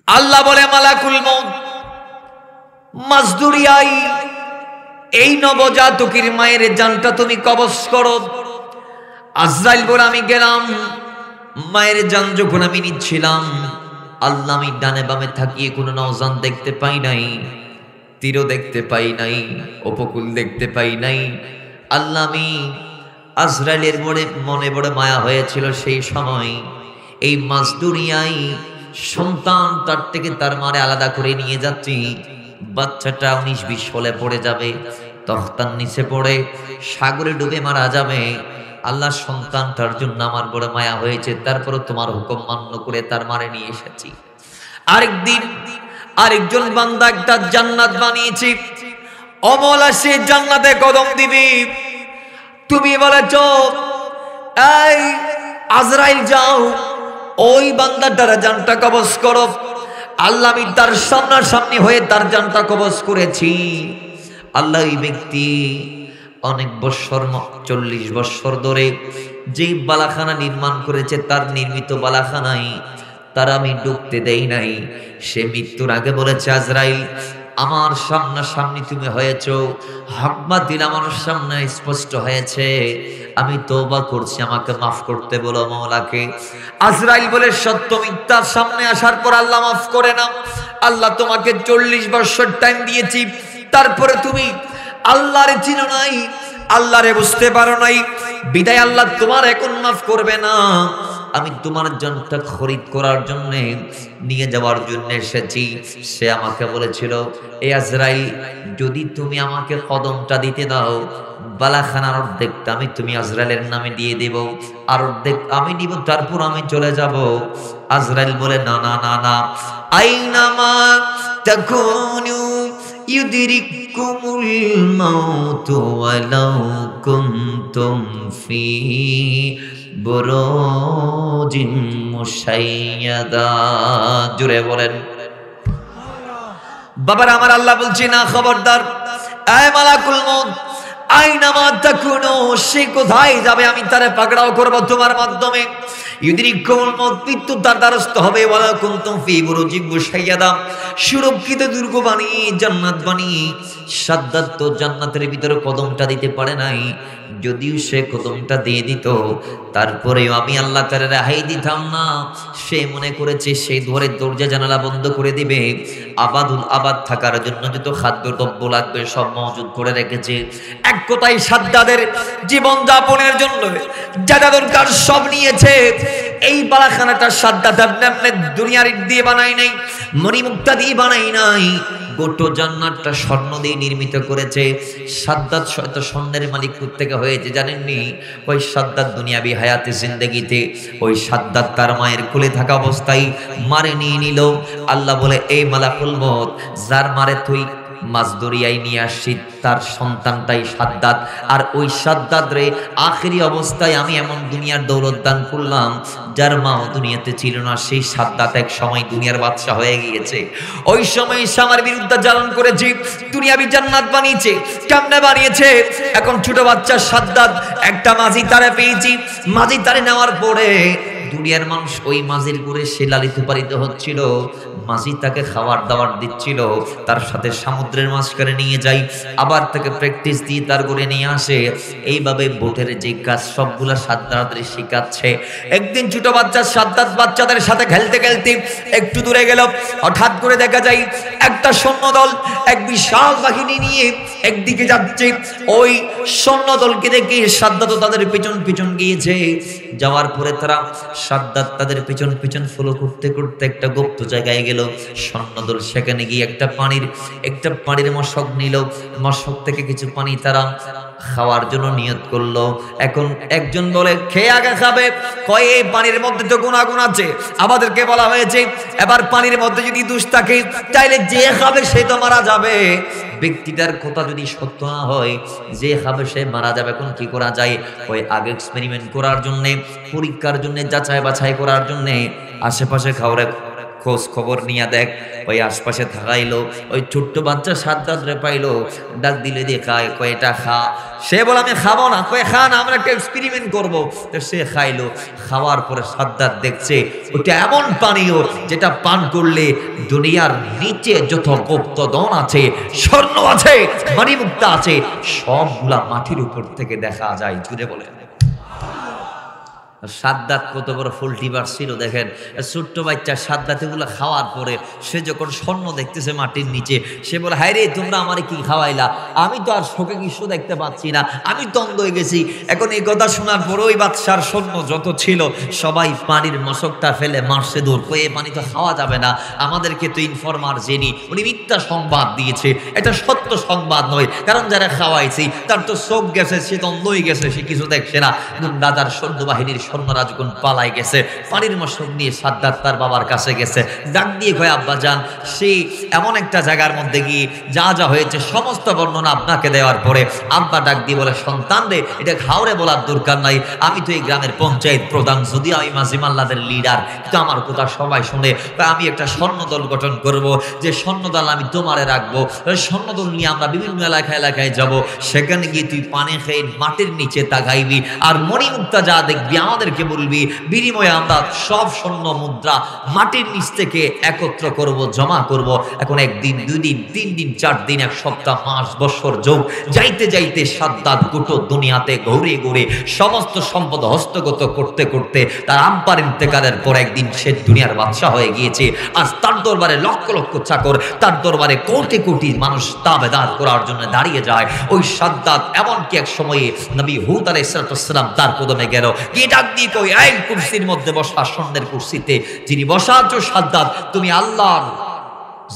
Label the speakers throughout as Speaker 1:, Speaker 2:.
Speaker 1: আল্লাহ বলে মালাকুল মউত মাজদুরিয়াই এই নবজাতকের মায়ের জানটা তুমি কবজ করো। আজরাইল বলে আমি গেলাম, মায়ের জান যখন আমি নিচ্ছিলাম, আল্লাহ আমি ডানে বামে থাকিয়ে কোনো নওজান দেখতে পাই নাই, তীরও দেখতে পাই নাই, উপকূল দেখতে পাই নাই। আল্লাহ আমি আজরাইলের মনে বড় মায়া হয়েছিল সেই সময় এই মাজদুরিয়াই সন্তান তার থেকে তার মারে আলাদা করে নিয়ে যাচ্ছি। বাচ্চাটা 19-20 ফলে পড়ে যাবে, তখতার নিচে পড়ে সাগরে ডুবে মারা যাবে। আল্লাহ সন্তানটার জন্য আমার বড় মায়া হয়েছে, তারপরে তোমার হুকুম মান্য করে তার মারে নিয়ে এসেছি। আরেকদিন আরেকজন বান্দা একটা জান্নাত বানিয়েছি, অমলা সে জান্নাতে কদম দিবি। তুমি বলেছ এই আজরাইল যাও ওই বান্দাটার জানটা কবজ করো। আল্লাহ আমি তার সামনাসামনি হয়ে তার জানটা কবজ করেছি। আল্লাহ এই ব্যক্তি অনেক বৎসর 40 বৎসর ধরে যে বালাখানা নির্মাণ করেছে তার নির্মিত বালাখানায় তার আমি ঢুকতে দেই নাই। সে মৃত্যুর আগে বলেছে আজরাইল আমার সামনাসামনি তুমি হয়েছ, হক বাতিল আমার সামনে স্পষ্ট হয়েছে, আমি তওবা করছি, আমাকে মাফ করতে বলো মাওলাকে। আজরাইল বলে সত্য মিথ্যার সামনে আসার পর আল্লাহ মাফ করে না। আল্লাহ তোমাকে 40 বছর টাইম দিয়েছি, তারপরে তুমি আল্লাহরে চিনো নাই, আল্লাহরে বুঝতে পারো নাই, বিদায় আল্লাহ তোমার এখন মাফ করবে না। আমি তোমার জানটা খরিদ করার জন্য নিয়ে যাওয়ার জন্য এসেছি। সে আমাকে বলেছিল এ আজরাইল যদি তুমি আমাকে কদমটা দিতে দাও, বালাখানার অর্ধেকটা আমি তুমি আজরাইলের নামে দিয়ে দেব, আর অর্ধেক আমি নিব, তারপর আমি চলে যাব। আজরাইল বলে না না না না, আইনামা তাকুনু ইউদরিকুমুল মাউত ওয়ালাউ কুনতুম ফি বুরুজিন মুশাইয়াদা। জুড়ে বলেন বাবার আমার আল্লাহ বলছি না, খবরদার আয় মালাকুল মউত আইনামা তাকুনু, সে কোথায় যাবে আমি তারে পাকড়াও করব তোমার মাধ্যমে। ইউদরিকুমুল মউত, মৃত্যু তার দ্বারস্থ হবে। ওয়ালা কুনতুম ফি বুরুজিন মুশাইয়াদা, সুরক্ষিত দুর্গ বানিয়ে জান্নাত বানিয়ে। সাদ্দাত তো জান্নাতের ভিতরে কদমটা দিতে পারে নাই, যদিও সে কদমটা দিয়ে দিত তারপরেও আমি আল্লাহ তারে রেহাই দিতাম না। সে মনে করেছে সে ধরে দরজা জানালা বন্ধ করে দিবে, আবাদুল আবাদ থাকার জন্য যত খাদ্য দ্রব্য লাগবে সব মজুদ করে রেখেছে। এক কথায় সাদ্দাদের জীবন যাপনের জন্য যা যা দরকার সব নিয়েছে। এই বালাখানাটা সাদ্দাত আপনি দুনিয়ার ইট দিয়ে বানাই নাই, মণিমুক্তা দিয়ে বানাই নাই, গোটো জান্নাতটা স্বর্ণ দিয়ে নির্মিত করেছে। সাদ্দাত শত স্বর্ণের মালিক থেকে হয়েছে জানেননি? ওই সাদ্দাত দুনিয়াবি হায়াতে জিন্দেগিতে ওই সাদ্দাত তার মায়ের কোলে থাকা অবস্থায় মারে নিয়ে নিল। আল্লাহ বলে এই মালাকুল মউত যার মারে তুই মাজদুরিয়ায় নিয়ে আসছি তার সন্তানটাই সাদ্দাত, আর ওই সাদ্দাত রে আখেরি অবস্থায় আমি এমন দুনিয়ার দৌলত দান করলাম যার মাও দুনিয়াতে ছিল না। সেই সাদ্দাত এক সময় দুনিয়ার বাদশা হয়ে গিয়েছে। ওই সময় আমার বিরুদ্ধে জ্বালন করেছে, দুনিয়াবি জান্নাত বানিয়েছে। কেমনে বানিয়েছে? এখন ছোট বাচ্চা সাদ্দাত একটা মাঝি তারে পেয়েছি, মাঝি তারে নেওয়ার পরে দুনিয়ার মানুষ ওই মাঝির করে সে লালিত পালিত হচ্ছিল। মাঝি তাকে খাবার দাবার দিচ্ছিল, তার সাথে সমুদ্রের মাঝখানে নিয়ে যাই, আবার তাকে প্র্যাকটিস দিয়ে তার করে নিয়ে আসে। এইভাবে বোটের যে কাজ সবগুলা সাদ্দাতরে শেখাচ্ছে। একদিন ছোট বাচ্চা সাদ্দাত বাচ্চাদের সাথে খেলতে খেলতে একটু দূরে গেল, হঠাৎ করে দেখা যায় একটা সৈন্যদল এক বিশাল বাহিনী নিয়ে একদিকে যাচ্ছে। ওই সৈন্যদলকে দেখে সাদ্দাত তাদের পিছন পিছন গিয়েছে। যাওয়ার পরে তারা সাদ্দাত তাদের পিছন পিছন ফলো করতে করতে একটা গুপ্ত জায়গায় গেল। সৈন্যদল সেখানে গিয়ে একটা পানির মশক নিল, মশক থেকে কিছু পানি তারা খাওয়ার জন্য নিয়ত করলো। এখন একজন বলে খেয়ে আগে খাবে, কয় এই পানির মধ্যে তো গুণাগুণ আছে, আমাদেরকে বলা হয়েছে এবার পানির মধ্যে যদি দোষ থাকে তাইলে যে খাবে সে তো মারা যাবে। ব্যক্তিটার কথা যদি সত্য না হয়, যে খাবে সে মারা যাবে। এখন কি করা যায়? ওই আগে এক্সপেরিমেন্ট করার জন্য, পরীক্ষার জন্য, যাচাই বাছাই করার জন্য আশেপাশে খোঁজ খবর নিয়ে দেখ। ওই আশপাশে থাকাইলো, ওই ছোট্ট বাচ্চা সাদ্দাত রে পাইলো, ডাক দিলে দিয়ে খায়, কয়টা খা। সে বলে আমি খাবো না, কয়ে খা না, আমরা একটা এক্সপেরিমেন্ট করবো। তো সে খাইলো, খাওয়ার পরে সাদ্দাত দেখছে ওটা এমন পানীয় যেটা পান করলে দুনিয়ার নিচে যত গুপ্তধন আছে, স্বর্ণ আছে, মণিমুক্তা আছে, সবগুলা মাটির উপর থেকে দেখা যায়। জুড়ে বলে সাদ্দাত কত বড় ফুলটিবার ছিল দেখেন। ছোট্ট বাচ্চা সাদ্দাত এগুলো খাওয়ার পরে সে যখন স্বর্ণ দেখতেছে মাটির নিচে, সে বলে হায় রে তোমরা আমারে কি খাওয়াইলা, আমি তো আর শোকে কিছু দেখতে পাচ্ছি না, আমি তন্দ হয়ে গেছি। এখন এই কথা শোনার পরে ওই বাদশার স্বর্ণ যত ছিল সবাই পানির মশকটা ফেলে মারছে দূর, কয়ে পানি তো খাওয়া যাবে না, আমাদেরকে তো ইনফরমার জেনি উনি মিথ্যা সংবাদ দিয়েছে, এটা সত্য সংবাদ নয়, কারণ যারা খাওয়াইছি তার তো চোখ গেছে, সে তন্দ হয়ে গেছে, সে কিছু দেখছে না। রাজার সৈন্যবাহিনীর সৈন্যরা যখন পালাই গেছে, পানির মশক নিয়ে সাদ্দাত তার বাবার কাছে গেছে, ডাক দিয়ে কয় আব্বা যান, সে এমন একটা জায়গার মধ্যে গিয়ে যা যা হয়েছে সমস্ত বর্ণনা আপনাকে দেওয়ার পরে আব্বা ডাক দিয়ে বলে সন্তান রে এটা খাওয়ারে বলার দরকার নাই, আমি তো এই গ্রামের পঞ্চায়েত প্রধান, যদি আমি মাঝি মাল্লাদের লিডার, কিন্তু আমার কথা সবাই শুনে, আমি একটা স্বর্ণদল গঠন করব, যে স্বর্ণদল আমি তোমারে রাখবো, স্বর্ণদল নিয়ে আমরা বিভিন্ন এলাকায় এলাকায় যাব, সেখানে গিয়ে তুই পানি খেয়ে মাটির নিচে তাকাইবি আর মণিমুক্তা যা দেখবি আমাদেরকে বলবি, বিনিময়ে আমরা সব স্বর্ণ মুদ্রা মাটির নিচ থেকে একত্র করব, জমা করব। এখন একদিন, দুই দিন, 3 দিন, 4 দিন, 1 সপ্তাহ, মাস, বছর যোগ যাইতে যাইতে সাদ্দাত গোটো দুনিয়াতে ঘুরে ঘুরে সমস্ত সম্পদ হস্তগত করতে করতে তার আব্বার ইন্তেকালের পর একদিন সে দুনিয়ার বাদশা হয়ে গিয়েছে। আর তার দরবারে লক্ষ লক্ষ চাকর, তার দরবারে কোটি কোটি মানুষ তাবেদার করার জন্য দাঁড়িয়ে যায়। ওই সাদ্দাত এমনকি এক সময়ে নবী হুদ আলাইহিস সালাম তার কদমে গেল, কি ডাক দিয়ে কই এই কুরসির মধ্যে বসা, স্বর্ণের কুরসিতে যিনি বসা আছো সাদ্দাত, তুমি আল্লাহর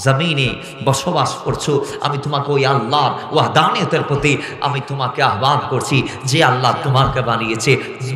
Speaker 1: জমিনে বসবাস করছো, আমি তোমাকে ওই আল্লাহর ওয়াহদানিয়তের প্রতি আমি তোমাকে আহ্বান করছি, যে আল্লাহ তোমাকে বানিয়েছে,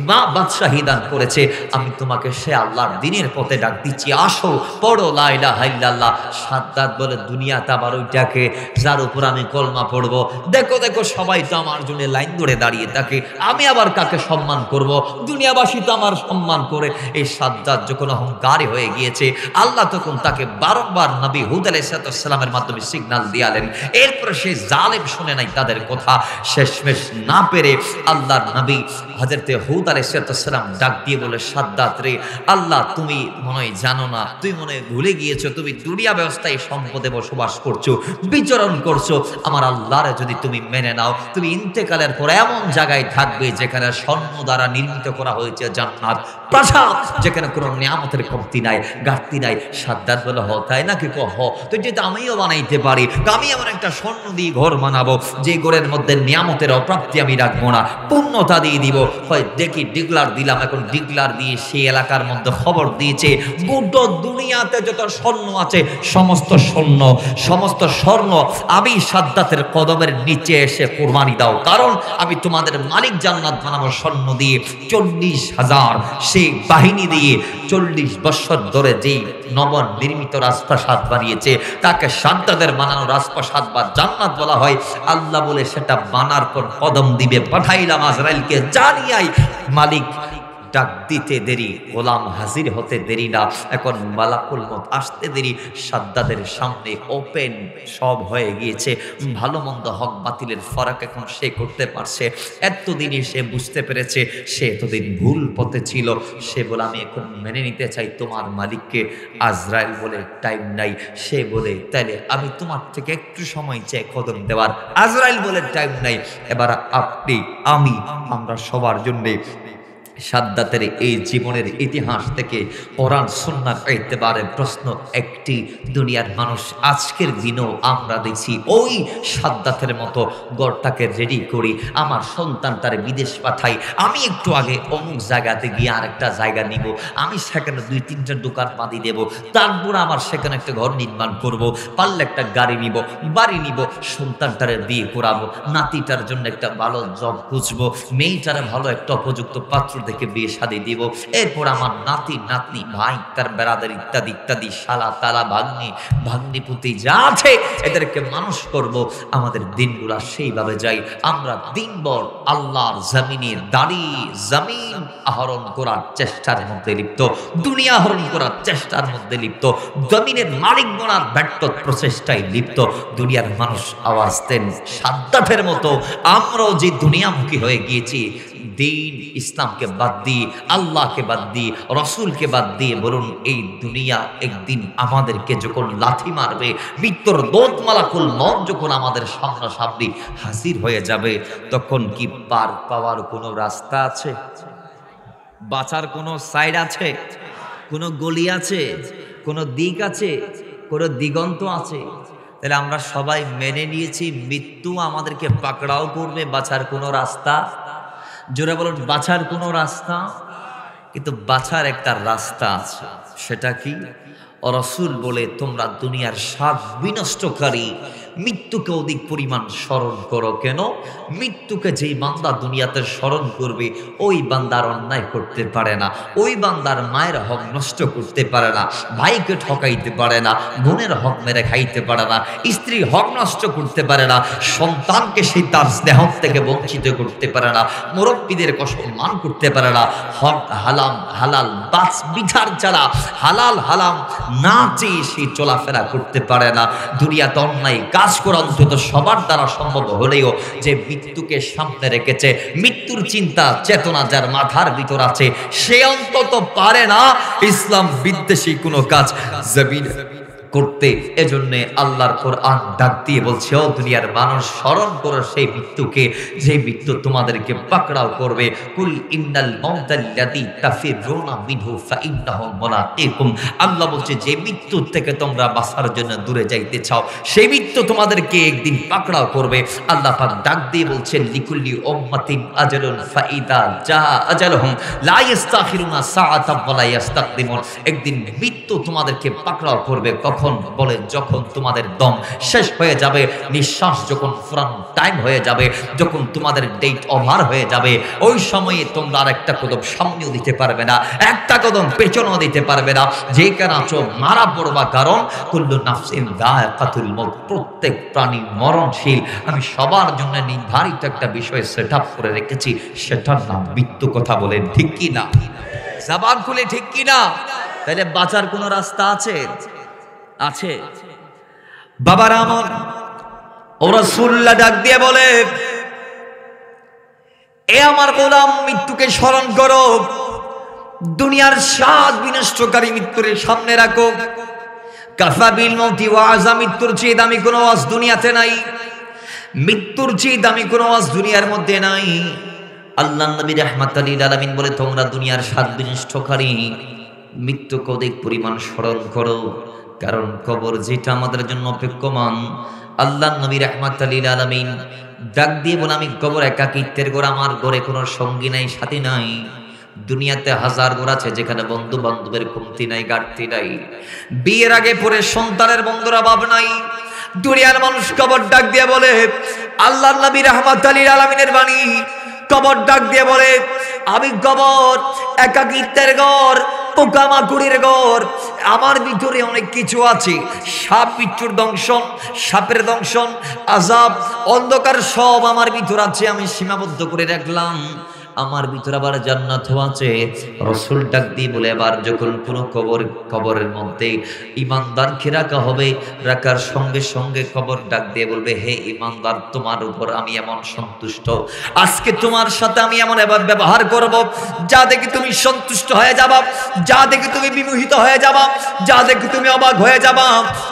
Speaker 1: মা বাদশাহী দান করেছে, আমি তোমাকে সে আল্লাহর দ্বীনের পথে ডাক দিচ্ছি, আসো পড়ো লা ইলাহা ইল্লাল্লাহ। সাদ্দাত বলে দুনিয়াতে আবার ওইটাকে যার উপর আমি কলমা পড়বো, দেখো দেখো সবাই তো আমার জন্য লাইন ধরে দাঁড়িয়ে থাকে, আমি আবার কাকে সম্মান করব, দুনিয়াবাসী তো আমার সম্মান করে। এই সাদ্দাত যখন অহংকারী হয়ে গিয়েছে, আল্লাহ তখন তাকে বারংবার নবী হুদ আলাইহিস সালামের মাধ্যমে সিগন্যাল দিয়ালেন। এরপরে সে জালেম শুনে নাই তাদের কথা, শেষমেশ না পেরে আল্লাহর নবী হযরতে হুদ আলাইহিস সালাম ডাক দিয়ে বলে, সাদ্দাত রে, আল্লাহ তুমি মনে হয় জানো না, তুই মনে হয় ভুলে গিয়েছো, তুমি দুনিয়া ব্যবস্থায় সম্পদে বসবাস করছো, বিচরণ করছো, আমার আল্লাহরে যদি তুমি মেনে নাও, তুমি ইন্তেকালের পর এমন জায়গায় থাকবে যেখানে স্বর্ণ দ্বারা নির্মিত করা হয়েছে জান্নাত, প্রাসাদ, যেখানে কোনো নিয়ামতের কমতি নাই, ঘাটতি নাই। সাদ্দাত বলে হ তাই নাকি? হ, তো যেটা আমিও বানাইতে পারি, তো আমি এমন একটা স্বর্ণ দিয়ে ঘর বানাবো যে ঘরের মধ্যে নিয়ামতের অপ্রাপ্তি আমি রাখবো না, পূর্ণতা দিয়ে দিব। হয় দেখি ডিগলার দিলাম, এখন ডিগলার দিয়ে সেই এলাকার মধ্যে খবর দিয়েছে গোটা দুনিয়াতে যত স্বর্ণ আছে সমস্ত স্বর্ণ আমি সাদ্দাতের কদমের নিচে এসে কুরবানি দাও, কারণ আমি তোমাদের মালিক জান্নাত বানাবো স্বর্ণ দিয়ে। 40,000 সেই বাহিনী দিয়ে 40 বছর ধরে যেই নবনির্মিত রাজপ্রাসাদ বানিয়েছে তাকে সাদ্দাতের বানানো রাজপ্রাসাদ বা জান্নাত বলা হয়। আল্লাহ বলে সেটা বানার পর কদম দিবে, পাঠাইলাম আজরাইলকে, জানিয়াই মালিক ডাক দিতে দেরি, গোলাম হাজির হতে দেরি না। এখন মালাকুল মউত আসতে দেরি, সাদ্দাতের সামনে ওপেন সব হয়ে গিয়েছে, ভালো মন্দ হক বাতিলের ফারাক এখন সে করতে পারছে। এতদিনই সে বুঝতে পেরেছে সে এতদিন ভুল পথে ছিল। সে বলে আমি এখন মেনে নিতে চাই তোমার মালিককে। আজরাইল বলে টাইম নাই। সে বলে তাইলে আমি তোমার থেকে একটু সময় চাই কদম দেওয়ার। আজরাইল বলে টাইম নাই। এবার আপনি আমরা সবার জন্য সাদ্দাতের এই জীবনের ইতিহাস থেকে কোরআন সুন্নাহর ইতিবারে প্রশ্ন একটি, দুনিয়ার মানুষ আজকের দিনও আমরা দেখছি ওই সাদ্দাতের মতো গড়টাকে রেডি করি, আমার সন্তানটারে বিদেশ পাঠাই, আমি একটু আগে অমুক জায়গাতে গিয়ে আরেকটা জায়গা নিব, আমি সেখানে 2-3টা দোকান বাঁধি দেব, তারপর আমার সেখানে একটা ঘর নির্মাণ করব, পারলে একটা গাড়ি নিব, বাড়ি নিব, সন্তানটারে বিয়ে করাবো, নাতিটার জন্য একটা ভালো জব খুঁজবো, মেয়েটারে ভালো একটা উপযুক্ত পাত্র থেকে বিয়ে শাদী দিব, এরপর আমার নাতি নাতনি ভাই তার বেড়াদের ইত্যাদি ইত্যাদি শালা তালা ভাগ্নি পুতি যা আছে এদেরকে মানুষ করব। আমাদের দিনগুলা সেইভাবে যাই, আমরা দিনভর আল্লাহর জমিনে দাঁড়িয়ে জমিন আহরণ করার চেষ্টার মধ্যে লিপ্ত, দুনিয়া আহরণ করার চেষ্টার মধ্যে লিপ্ত, জমিনের মালিক বনার ব্যর্থ প্রচেষ্টায় লিপ্ত। দুনিয়ার মানুষ আওয়াজ দেন সাদ্দাতের মতো, আমরাও যে দুনিয়ামুখী হয়ে গিয়েছি, দিন ইসলামকে বাদ দিয়ে, আল্লাহকে বাদ দিয়ে, রসুলকে বাদ দিয়ে, বলুন এই দুনিয়া একদিন আমাদেরকে যখন লাথি মারবে, মৃত্যুর দোত মালাকুল মউত যখন আমাদের সামনাসামনি হাজির হয়ে যাবে, তখন কি পার পাওয়ার কোনো রাস্তা আছে? বাঁচার কোনো সাইড আছে? কোনো গলি আছে? কোনো দিক আছে? কোনো দিগন্ত আছে? তাহলে আমরা সবাই মেনে নিয়েছি মৃত্যু আমাদেরকে পাকড়াও করবে, বাঁচার কোনো রাস্তা? জোরে বলুন, বাঁচার কোনো রাস্তা? কিন্তু বাঁচার একটা রাস্তা আছে, সেটা কি? রাসূল বলে তোমরা দুনিয়ার স্বাদ বিনষ্টকারী মৃত্যুকে অধিক পরিমাণ স্মরণ করো। কেন? মৃত্যুকে যেই বান্দা দুনিয়াতে স্মরণ করবে, ওই বান্দার অন্যায় করতে পারে না, ওই বান্দার মায়ের হক নষ্ট করতে পারে না, ভাইকে ঠকাইতে পারে না, বোনের হক মেরে খাইতে পারে না, স্ত্রীর হক নষ্ট করতে পারে না, সন্তানকে সেই তার স্নেহ থেকে বঞ্চিত করতে পারে না, মুরব্বীদের অসম্মান করতে পারে না, হক হালাম হালাল বাস বিধার ছাড়া হালাল হালাম না চেয়ে সে চলাফেরা করতে পারে না। দুনিয়াতে অন্যায় কাজ করা অন্তত সবার দ্বারা সম্ভব হলেও যে মৃত্যুকে সামনে রেখেছে, মৃত্যুর চিন্তা চেতনা যার মাথার ভিতর আছে, সে অন্তত পারে না ইসলাম বিদ্বেষী কোনো কাজ জমিন করতে। এজন্যে আল্লাহর কোরআন ডাক দিয়ে বলছে, ও দুনিয়ার মানুষ, স্মরণ করো সেই মৃত্যুকে, যে মৃত্যু তোমাদেরকে পাকড়াও করবে। কুল ইন্নাল মাউতাল্লাযী তাফিরুনা মিনহু ফাইন্নাহু মুলাকীকুম। আল্লাহ বলছে যে মৃত্যু থেকে তোমরা বাঁচার জন্য দূরে যাইতে চাও, সেই মৃত্যু তোমাদেরকে একদিন পাকড়াও করবে। আল্লাহ পাক ডাক দিয়ে বলছেন, লিকুল্লি উম্মাতিন আজালুন ফাইদা জা আজালুহুম লা ইস্তাখিরুনা সাআতাম ওয়া লা ইস্তাকদিমুন। একদিন মৃত্যু তোমাদেরকে পাকড়াও করবে। কখন? বলে যখন তোমাদের দম শেষ হয়ে যাবে, নিঃশ্বাস যখন ফুরানো টাইম হয়ে যাবে, যখন তোমাদের ডেট ওভার হয়ে যাবে, ওই সময়ে তোমরা আর একটা কদম সামনেও দিতে পারবে না, একটা কদম পেছনেও দিতে পারবে না, যে কারণে মারা পড়বা। কারণ কুল্লু নাফসিন যায়কাতুল মউত, প্রত্যেক প্রাণী মরণশীল। আমি সবার জন্য নির্ধারিত একটা বিষয় সেট আপ করে রেখেছি, সেটার নাম মৃত্যু। কথা বলেন ঠিক কি না? জবান খুলে ঠিক কি না? তাহলে বাঁচার কোনো রাস্তা আছে? আছে। বাবারা আমার, ও রাসূলুল্লাহ ডাক দিয়ে বলে, এ আমার গোলাম, মৃত্যুকে স্মরণ করো, দুনিয়ার স্বাদ বিনষ্টকারী মৃত্যুর সামনে রাখো। কাফা বিল মাউতি ওয়াজা, মৃত্যুর চেয়ে দামি কোনো ওয়াজ দুনিয়াতে নাই, মৃত্যুর চেয়ে দামি কোনো ওয়াজ দুনিয়ার মধ্যে নাই। আল্লাহর নবী রাহমাতাল লিল আলামিন বলে, তোমরা দুনিয়ার স্বাদ বিনষ্টকারী মৃত্যুকে অধিক পরিমাণ স্মরণ করো, কারণ কবর যেটা আমাদের জন্য অপেক্ষমান। আল্লাহর নবী রাহমাতাল লিল আলামিন ডাক দিয়ে বলে, আমি কবর একাকিত্বের ঘর, আমার ঘরে কোনো সঙ্গী নাই, সাথী নাই। দুনিয়াতে হাজার ঘর আছে যেখানে বন্ধু বান্ধবের কমতি নাই, ঘাটতি নাই, বিয়ের আগে পরে সন্তানের বন্ধুর অভাব নাই। দুনিয়ার মানুষ কবর ডাক দিয়ে বলে, আল্লাহর নবী রাহমাতাল লিল আলামিনের বাণী, কবর ডাক দিয়ে বলে, আমি কবর একাকিত্বের ঘর, পোকামাকুড়ির ঘর, আমার ভিতরে অনেক কিছু আছে। সাপ বিচ্ছুর দংশন, সাপের দংশন, আযাব, অন্ধকার সব আমার ভিতর আছে, আমি সীমাবদ্ধ করে রাখলাম। আমার ভিতরে আবার জান্নাতও আছে। রাসূল ডাক দিয়ে বলে, এবার যখন কোনো কবরের মধ্যে ঈমানদারকে রাখা হবে, রাখার সঙ্গে সঙ্গে কবর ডাক দিয়ে বলবে, হে ঈমানদার, তোমার উপর আমি এমন সন্তুষ্ট, আজকে তোমার সাথে আমি এমন এবার ব্যবহার করব যা দেখে তুমি সন্তুষ্ট হয়ে যাবা, যা দেখে তুমি বিমোহিত হয়ে যাবা, যা দেখে তুমি অবাক হয়ে যাবা।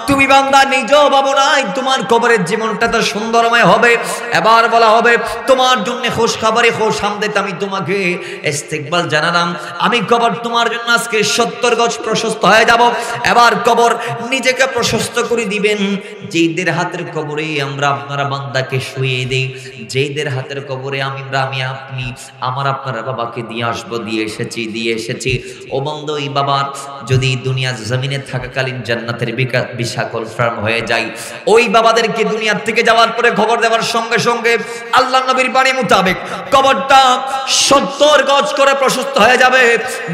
Speaker 1: তুমি বান্দা নিজেও ভাবো নাই তোমার কবরের জীবনটা তো সুন্দরময় হবে। এবার বলা হবে, তোমার জন্য খুশখবরি, খুশ আমদেদ, আমি তোমাকে ইস্তেকবাল জানালাম, আমি কবর তোমার জন্য আজকে 70 গজ প্রশস্ত হয়ে যাব। এবার কবর নিজেকে প্রশস্ত করে দিবেন। যেইদের হাতের কবরে আমরা আপনারা বান্দাকে শুয়ে দেই, যেইদের হাতের কবরে আমি আপনি আমার আপনারা বাবাকে দিয়ে আসবো, দিয়ে এসেছি। ও বন্ধু, এই বাবার যদি দুনিয়া জমিনে থাকাকালীন জান্নাতের ভিসা কনফার্ম হয়ে যায়, ওই বাবাদেরকে দুনিয়ার থেকে যাওয়ার পরে খবর দেওয়ার সঙ্গে সঙ্গে আল্লাহর নবীর বাণী মোতাবেক কবরটা 70 গজ করে প্রশস্ত হয়ে যাবে।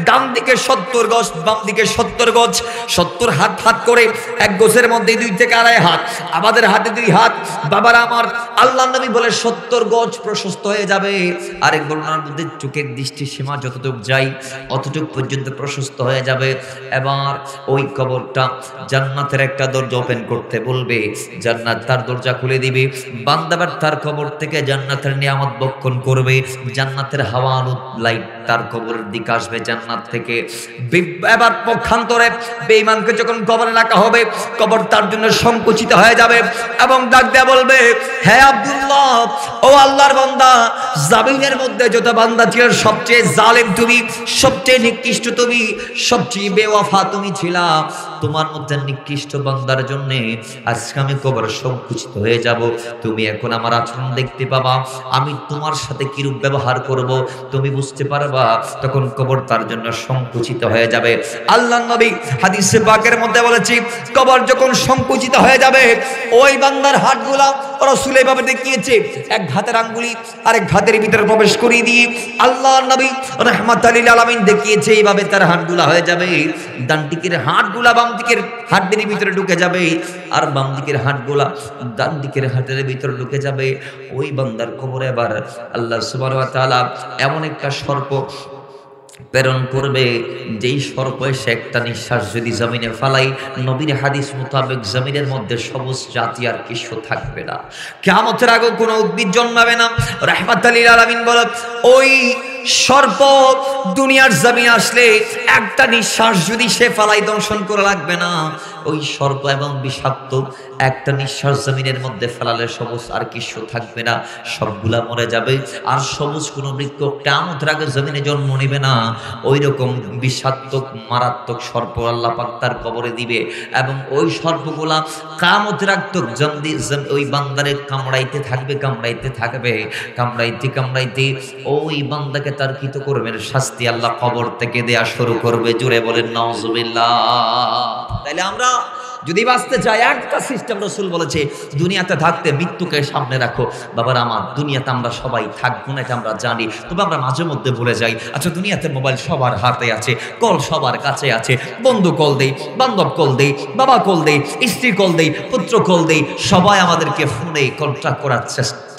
Speaker 1: ডান দিকে 70 গজ, বাম দিকে 70 গজ, 70 হাত হাত করে এক গজের মধ্যে 2 থেকে 2.5 হাত, আমাদের হাতে 2 হাত। বাবার আমার, আল্লাহর নবী বলে 70 গজ প্রশস্ত হয়ে যাবে। আরেক বর্ণনার মধ্যে চোখের দৃষ্টি সীমা যতটুকু যায় অতটুকু পর্যন্ত প্রশস্ত হয়ে যাবে। এবার ওই কবরটা জান্নাতের একটা দরজা ওপেন করতে বলবে, জান্নাত তার দরজা খুলে দিবে। বান্দাবার তার কবর থেকে জান্নাতের নিয়ামত বক্ষণ করবে, জান্নাতের হাওয়া লাইট তার কবরের দিকে আসবে জান্নাত থেকে। এবার পক্ষান্তরে বেঈমানকে যখন কবরে রাখা হবে, কবর তার জন্য সংকুচিত হয়ে যাবে এবং ডাক দেয়া বলবে, হে আব্দুল্লাহ, ও আল্লাহর বান্দা, জামিনের মধ্যে যত বান্দা ছিল সবচেয়ে জালেম তুমি, সবচেয়ে নিকৃষ্ট তুমি, সবচেয়ে বেওয়াফা তুমি ছিলা। তোমার মধ্যে নিকৃষ্ট বান্দার জন্য আজকে আমি কবর সংকুচিত হয়ে যাব। তুমি এখন আমার আচরণ দেখতে পাবা, আমি তোমার সাথে কিরূপ ব্যবহার করব তুমি বুঝতে পারবা। তখন কবর তার জন্য সংকুচিত হয়ে যাবে। আল্লাহর নবী হাদিসে পাকের মধ্যে বলেছি, কবর যখন সংকুচিত হয়ে যাবে, ওই বান্দার হাতগুলা রাসূল এভাবে দেখিয়েছে, এক হাতের আঙ্গুলি আরেক হাতের ভিতরে প্রবেশ করিয়ে দিয়ে আল্লাহর নবী রাহমাতুল লিল আলামিন দেখিয়েছে, এইভাবে তার হাতগুলা হয়ে যাবে। ডান দিকের হাতগুলা বাম দিকের হাতের ভিতরে ঢুকে যাবে, আর বাম দিকের হাতগুলা ডান দিকের হাতের ভিতরে ঢুকে যাবে। ওই বান্দার কবরে এবার আল্লাহ সুবহানাহু ওয়া তাআলা এমন একটা সর্প প্রেরণ করবে, যেই সর্প এসে একটা নিঃশ্বাস যদি জমিনে ফালাই, নবীর হাদিস মোতাবেক জমিনের মধ্যে সবুজ জাতি আর কিছু থাকবে না, কিয়ামতের আগে কোনো উদ্ভিদ জন্মাবে না। রাহমাতুল লিল আলামিন বলে, ওই সর্প দুনিয়ার জমিনে আসলে একটা নিঃশ্বাস যদি সে ফালাই দংশন করে লাগবে না। ওই সর্প এবং বিষাক্ত একটা নিঃশ্বাস জমিনের মধ্যে ফেলালে সবুজ আর কিছু থাকবে না, সবগুলা মরে যাবে। আর সবুজ কোনো বৃক্ষ কিয়ামতের আগে জমিনে জন্ম নেবে না। ওই রকম বিষাক্ত মারাত্মক সর্প আল্লাহ পাক তার কবরে দিবে, এবং ওই সর্পগুলা কিয়ামতের আগে ওই বান্দারে কামড়াইতে থাকবে, কামড়াইতে থাকবে, কামড়াইতে কামড়াইতে ওই বান্দাকে তার কৃতকর্মের শাস্তি আল্লাহ কবর থেকে দেয়া শুরু করবে। জুড়ে বলেন নাউজুবিল্লাহ। তাইলে আমরা যদি বাঁচতে চাই, একটা সিস্টেম রাসূল বলেছে, দুনিয়াতে থাকতে মৃত্যুকে সামনে রাখো। বাবার আমার, দুনিয়াতে আমরা সবাই থাকবো না, এটা আমরা জানি, তবে আমরা মাঝে মধ্যে ভুলে যাই। আচ্ছা, দুনিয়াতে মোবাইল সবার হাতে আছে, কল সবার কাছে আছে, বন্ধু কল দেই, বান্ধব কল দেই, বাবা কল দেই, স্ত্রী কল দেই, পুত্র কল দেই, সবাই আমাদেরকে ফোনে কন্ট্যাক্ট করার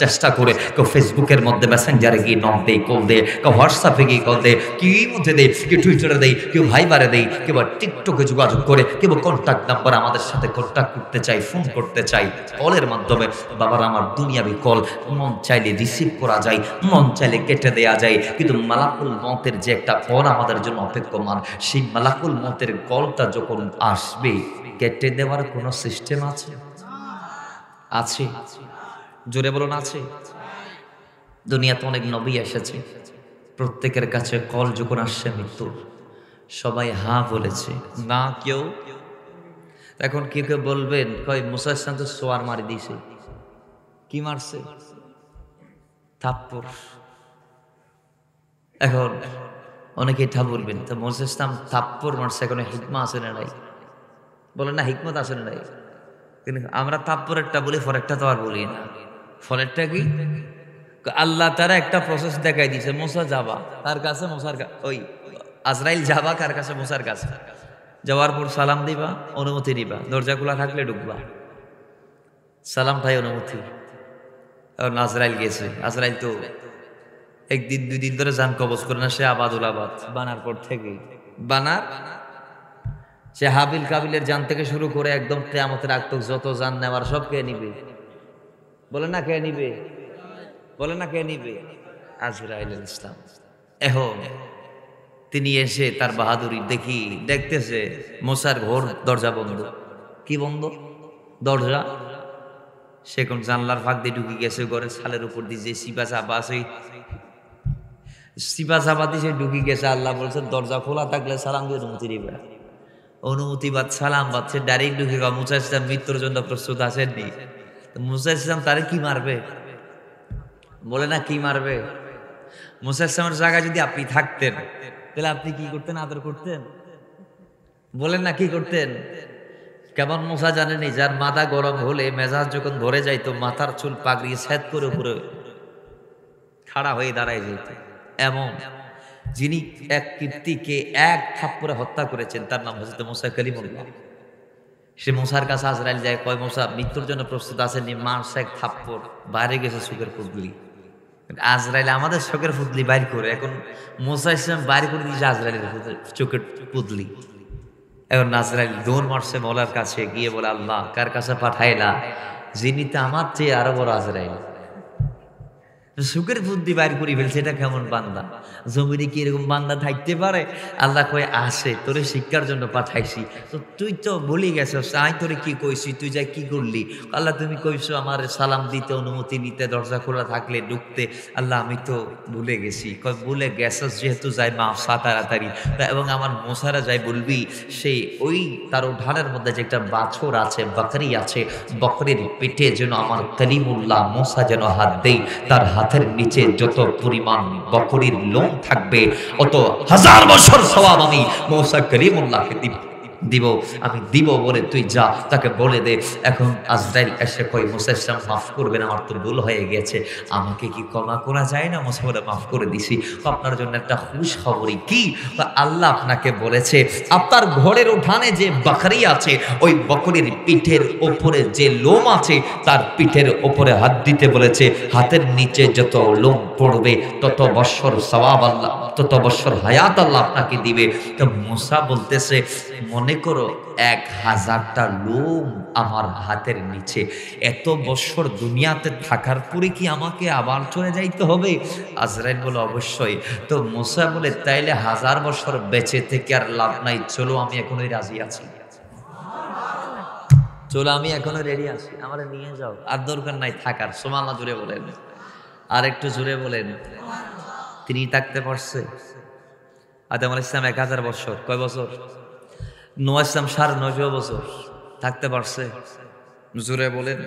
Speaker 1: চেষ্টা করে। কেউ ফেসবুকের মধ্যে মেসেঞ্জারে গিয়ে নক দেই, কল দেয়, কেউ হোয়াটসঅ্যাপে গিয়ে কল দেয়, কেউ মধ্যে দেয়, কেউ টুইটারে দেয়, কেউ ভাইবারে দেয়, কেউ টিকটকে যোগাযোগ করে, কেউ কন্ট্যাক্ট নাম্বার আমাদের সাথে কন্ট্যাক্ট করতে চাই, ফোন করতে চাই কলের মাধ্যমে। বাবার আমার, দুনিয়াবি কল মন চাইলে রিসিভ করা যায়, মন চাইলে কেটে দেয়া যায়, কিন্তু মালাকুল মতের যে একটা কল আমাদের জন্য অপেক্ষমান, সেই মালাকুল মতের কলটা যখন আসবে, কেটে দেওয়ার কোনো সিস্টেম আছে? আছে? জোরে বলুন, আছে? দুনিয়াতে অনেক নবী এসেছে, প্রত্যেকের কাছে কল যখন আসছে মৃত্যুর, সবাই হ্যাঁ বলেছে, না কেউ। এখন কেউ কেউ বলবেন, কই মুসা ইসলাম তো সোয়ার মারি দিয়েছে। কি মারছে? থাপ্পড়। এখন অনেকে এটা বলবেন, তো মুসা ইসলাম থাপ্পড় মারছে, এখন হিকমা আছে না নাই? বলেন না, হিকমত আছে না নাই? কিন্তু আমরা থাপ্পড়েরটা বলি, ফরেরটা তো আর বলি না। ফরেরটা কি? আল্লাহ তারা একটা প্রসেস দেখাই দিয়েছে, মুসা যাবা তার কাছে, মুসার ওই আজরাইল যাবা কার কাছে? মুসার কাছে। যাওয়ার পর সালাম দিবা, অনুমতি নিবা, দরজা খোলা থাকলে ঢুকবা, সালামটাই অনুমতি। আজরাইল গেছে, আজরাইল তো একদিন 2 দিন ধরে জান কবজ করে না, সে আবাদুল আবাদ বানার পর থেকে বানার, সে হাবিল কাবিলের জান থেকে শুরু করে একদম কিয়ামতের আগ তক যত জান নেওয়ার সব কে নিবে? বলে না কে নিবে? বলে না কে নিবে? আজরাইল ইসলাম। এখন তিনি এসে তার বাহাদুরি দেখতেছে মুসার ঘর দরজা বন্ধ। কি বন্ধ? দরজা। সে কোন জানলার ফাঁক দিয়ে ঢুকে গেছে ঘরে, ছালের উপর দিয়ে যে সিপা চাপা আছে, সিপা চাপা দিয়ে সে ঢুকে গেছে। আল্লাহ বলছে দরজা খোলা থাকলে সালাম দিয়ে অনুমতি দিবে। অনুমতি বাদ সালাম বাদ সে ডাইরেক্ট ঢুকে গা। মুসা ইসলাম মৃত্যুর জন্য প্রস্তুত আসেননি। মুসা ইসলাম তারে কি মারবে? বলে না কি মারবে? মুসা ইসলামের জায়গায় যদি আপনি থাকতেন, তাহলে আপনি কি করতেন? আদর করতেন? বলেন না কি করতেন? কেমন মুসা জানেনি, যার মাথা গরম হলে মেজাজ যখন ধরে যাইতো, মাথার চুল পাগড়ি সেদ করে উপরে খাড়া হয়ে দাঁড়ায় যেত। এমন যিনি এক কীর্তিকে এক থাপ্পড়ে হত্যা করেছেন, তার নাম হযরত মুসা কালিমুল্লাহ। সে মুসার কাছে আজরাইল যায়, কয় মুসা মৃত্যুর জন্য প্রস্তুত আছেন? মারছে এক থাপ্পড়, বাইরে গেছে চোখের পুতলি। আজরাইল আমাদের চোখের পুতলি বাইর করে, এখন মুসা ইসলাম বাইর করে দিয়েছে আজরাইলের চোখের পুতলি। এখন আজরাইল দৌড় মারছে মওলার কাছে, গিয়ে বলে, আল্লাহ কার কাছে পাঠাইলা, যিনি তো আমার চেয়ে আরো বড় আজরাইল। সুখের বুদ্ধি বাইর করে ফেলছে, এটা কেমন বান্দা? জমিনে কি এরকম বান্দা থাকতে পারে? আল্লাহ কয়ে আসে, তোরে শিক্ষার জন্য পাঠাইছি। তো তুই তো ভুলে গেছিস, আমি তোরে কি কইছি, তুই যা কি করলি? আল্লাহ তুমি কইছো আমার সালাম দিতে, অনুমতি নিতে, দরজা খোলা থাকলে ঢুকতে। আল্লাহ আমি তো ভুলে গেছি। কয় ভুলে গেছস যেহেতু যাই মাফ সা তাড়াতাড়ি। এবং আমার মোসারা যাই বলবি, সেই ওই তার উঠানের মধ্যে যে একটা বাছর আছে, বকরি আছে, বকরির পেটে যেন আমার কালিমুল্লাহ মোসা যেন হাত দেই, তার হাতের নিচে যত পরিমাণ বকরির লোম থাকবে অত 1000 বছর সওয়াব আমি মুসা কালিমুল্লাহকে দিব, আমি দিব বলে তুই যা, তাকে বলে দে। এখন আজরাইল এসে কই, মুসা ইসলাম মাফ করবেন, আমার তো ভুল হয়ে গেছে, আমাকে কি ক্ষমা করা যায় না? মুসা বলে মাফ করে দিছি। আপনার জন্য একটা খুশ খবরই কি, আল্লাহ আপনাকে বলেছে আপনার ঘরের উঠানে যে বকরি আছে, ওই বকরির পিঠের ওপরে যে লোম আছে, তার পিঠের ওপরে হাত দিতে বলেছে। হাতের নিচে যত লোম পড়বে তত বৎসর সওয়াব আল্লাহ, তত বৎসর হায়াত আল্লাহ আপনাকে দিবে। তো মুসা বলতেছে, মনে করো 1000টা লোম আমার হাতের নিচে, এত বছর দুনিয়াতে থাকার পরে কি আমাকে আবার চলে যাইতে হবে? আজরাইল বলে অবশ্যই। তো মুসা বলে, তাইলে 1000 বছর বেঁচে থেকে আর লাভ নাই, চলো আমি এখনোই রাজি আছি, চলো আমি এখনো রেডি আছি, আমার নিয়ে যাও, আর দরকার নাই থাকার। সুবহানাল্লাহ জুড়ে বলেন, আর একটু জুড়ে বলেন। তিনি থাকতে পারছে? আদম আলাইহিস সালাম 1000 বছর, কয় বছর? নূহ আলাইহিস সালাম 950 বছর থাকতে পারছে? জোরে বলেন।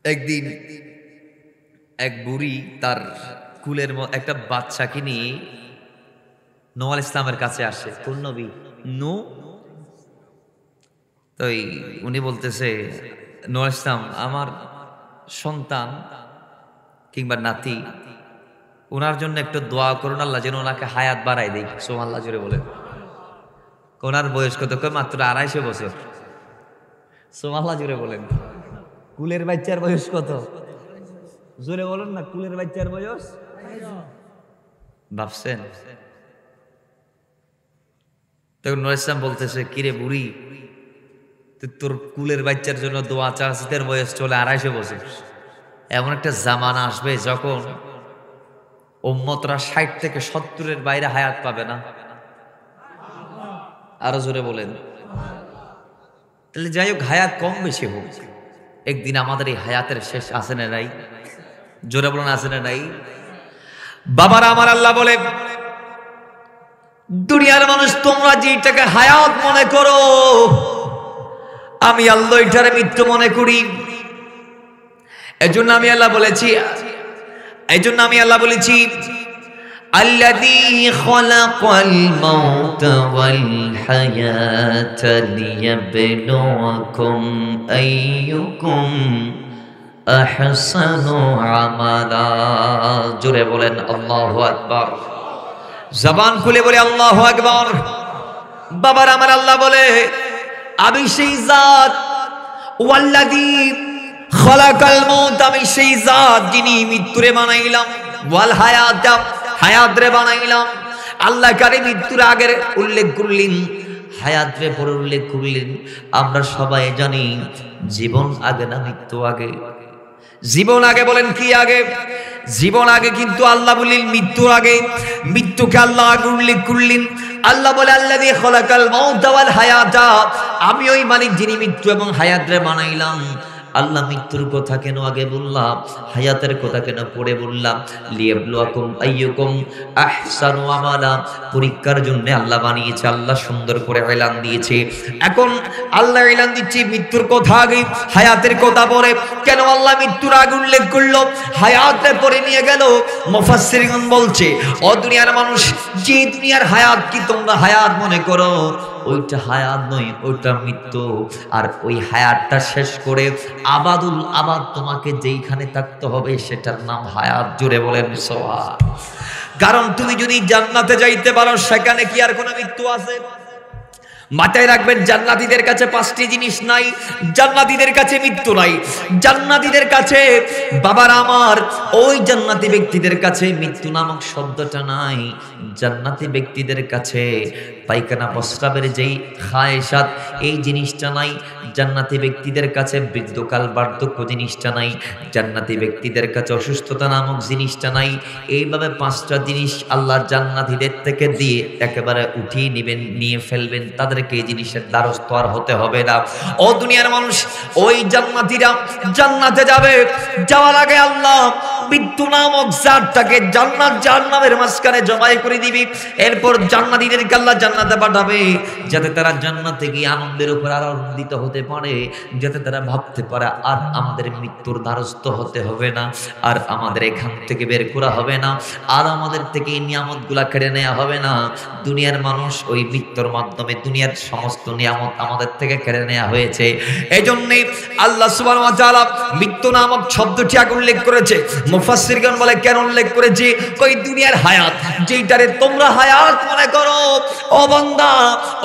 Speaker 1: একদিন এক বুড়ি তার কুলের একটা বাচ্চাকে নিয়ে নূহ আলাইহিস সালামের কাছে আসে। কোন নবী? নূহ। তো উনি বলতেছে, নূহ আলাইহিস সালাম আমার সন্তান কিংবা নাতি, ওনার জন্য একটু দোয়া করুন আল্লাহ যেন ওনাকে হায়াত বাড়াই দেয়। সুবহানাল্লাহ জোরে বলেন। ওনার বয়স কত? মাত্র 250 বছর। সুবহানাল্লাহ জোরে বলেন। কুলের বাচ্চার বয়স কত? জোরে বলেন না, কুলের বাচ্চার বয়স ভাবছেন? তখন নূহ ইসলাম বলতেছে, কিরে বুড়ি, তোর কুলের বাচ্চার জন্য দোয়া চাচ্ছিস, তোর বয়স চলে 250 বছর। এমন একটা জামানা আসবে যখন উম্মতরা 60 থেকে 70-এর বাইরে হায়াত পাবে না। আরো জোরে বলেন। তাহলে যাই হোক, হায়াত কম বেশি হোক, একদিন আমাদের এই হায়াতের শেষ আছে না নাই? জোরে বলেন, আছে না নাই? বাবারা আমার, আল্লাহ বলে, দুনিয়ার মানুষ তোমরা যেটাকে হায়াত মনে করো, আমি আল্লাহ এটারে মৃত্যু মনে করি। এজন্য আমি আল্লাহ বলেছি, আল্লাযী খালাকাল মাউতা ওয়াল হায়াতা লিয়াবলুয়াকুম আইয়ুকুম আহসানু আমালা। জোরে বলেন আল্লাহু আকবার। জবান খুলে বলে আল্লাহু আকবার। বাবার আমার, আল্লাহ বলে, আমি সেই জাত, ওয়াল্লাযী খালাকাল মাউত, আমি সেই জাত যিনি মৃত্যুরে বানাইলাম, ওয়াল হায়াতা, হায়াতরে বানাইলাম। আল্লাহ কারে মৃত্যুর আগের উল্লেখ করলেন, হায়াতরে পরে উল্লেখ করলেন। আমরা সবাই জানি জীবন আগে না মৃত্যু আগে? জীবন আগে। বলেন কি আগে? জীবন আগে, কিন্তু আল্লাহ বললেন মৃত্যুর আগে। মৃত্যুকে আল্লাহ আগে উল্লেখ করলেন। আল্লাহ বলে, আল্লাযী খালাকাল মাউতা ওয়াল হায়াতা, আমি ওই মালিক যিনি মৃত্যু এবং হায়াতরে বানাইলাম। আল্লাহ মৃত্যুর কথা কেন আগে বললাম, হায়াতের কথা কেন পরে বললাম? লিয়াবলুয়াকুম আইয়ুকুম আহসানু আমালা, পরীক্ষার জন্য আল্লাহ বানিয়েছে। আল্লাহ সুন্দর করে এলান দিয়েছে। এখন আল্লাহ এলান দিচ্ছে মৃত্যুর কথা আগে, হায়াতের কথা পরে। কেন আল্লাহ মৃত্যুর আগে উল্লেখ করলো, হায়াতের পরে নিয়ে গেল? মুফাসসিরিন বলছে, ও দুনিয়ার মানুষ, যে দুনিয়ার হায়াত কি তোমরা হায়াত মনে করো, ওইটা হায়াত নয়, ওইটা মৃত্যু। আর ওই হায়াতটা শেষ করে আবাদুল আবাদ তোমাকে যেইখানে থাকতে হবে সেটার নাম হায়াত। জুড়ে বলেন সুবহান। কারণ তুমি যদি জান্নাতে যাইতে পারো সেখানে কি আর কোনো মৃত্যু আছে? মাথায় রাখবেন, জান্নাতীদের কাছে 5টি জিনিস নাই। জান্নাতীদের কাছে মৃত্যু নাই। জান্নাতীদের কাছে, বাবার আমার, ওই জান্নাতি ব্যক্তিদের কাছে মৃত্যু নামক শব্দটা নাই। জান্নাতি ব্যক্তিদের কাছে পায়খানা প্রস্রাবের যেই খায়েশাত, এই জিনিসটা নাই। জান্নাতি ব্যক্তিদের কাছে বৃদ্ধকাল বার্ধক্য জিনিসটা নাই। জান্নাতি ব্যক্তিদের কাছে অসুস্থতা নামক জিনিসটা নাই। এইভাবে 5টা জিনিস আল্লাহ জান্নাতীদের থেকে দিয়ে একেবারে উঠিয়ে নেবেন, নিয়ে ফেলবেন। তাদেরকে এই জিনিসের দ্বারস্থ আর হতে হবে না। ও দুনিয়ার মানুষ, ওই জান্নাতীরা জান্নাতে যাবে, যাওয়ার আগে আল্লাহ মৃত্যু নামক জাতটাকে জান্নাত জাহান্নামের মাঝখানে জবাই করে দিবি। এরপর জান্নাতীদেরকে আল্লাহ জান্নাতে পাঠাবে, যাতে তারা জান্নাতে গিয়ে আনন্দের উপর আর আনন্দিত হতে পারে, যাতে তারা ভাবতে পারে আর আমাদের মৃত্যুর দ্বারস্থ হতে হবে না, আর আমাদের এখান থেকে বের করা হবে না, আর আমাদের থেকে এই নিয়ামতগুলা কেড়ে নেওয়া হবে না। দুনিয়ার মানুষ ওই মৃত্যুর মাধ্যমে দুনিয়ার সমস্ত নিয়ামত আমাদের থেকে কেড়ে নেওয়া হয়েছে। এই জন্যে আল্লাহ সুবহানাহু ওয়া তাআলা মৃত্যু নামক শব্দটি আগে উল্লেখ করেছে। মুফাসসিরগণ বলে কেন উল্লেখ করেছে? কই দুনিয়ার হায়াত যেইটারে তোমরা হায়াত মনে করো, ও বান্দা,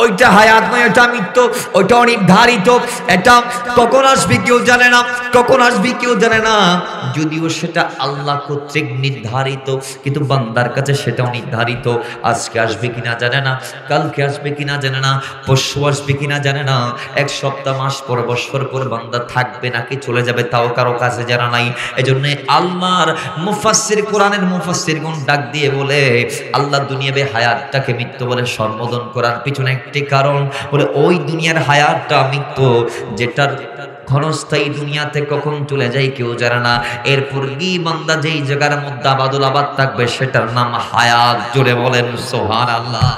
Speaker 1: ওইটা হায়াত নয়, ওইটা মৃত্যু, ওইটা অনির্ধারিত। এটা কখন আসবে কেউ জানে না, কখন আসবে কেউ জানে না। যদিও সেটা আল্লাহ কর্তৃক নির্ধারিত, কিন্তু বান্দার কাছে সেটাও নির্ধারিত। আজকে আসবে কিনা জানে না, কালকে আসবে কিনা জানে না, পরশু আসবে কিনা জানে না, 1 সপ্তাহ, মাস পর, বছর পর বান্দা থাকবে নাকি চলে যাবে তাও কারো কাছে জানা নাই। এজন্য আল্লাহর মুফাসসির, কোরআনের মুফাসসিরগণ ডাক দিয়ে বলে আল্লাহ দুনিয়াবে হায়াতটাকে মৃত্যু বলে সম্বোধন করার পিছনে একটি কারণ, বলে ওই দুনিয়ার হায়াতটা মৃত্যু, যেটার ক্ষণস্থায়ী দুনিয়াতে কখন চলে যায় কেউ জানে না। এরপর গিয়ে বান্দা যেই জায়গার মধ্যে আবাদুল আবাদ থাকবে সেটার নাম হায়াত। জোরে বলেন সুবহানাল্লাহ।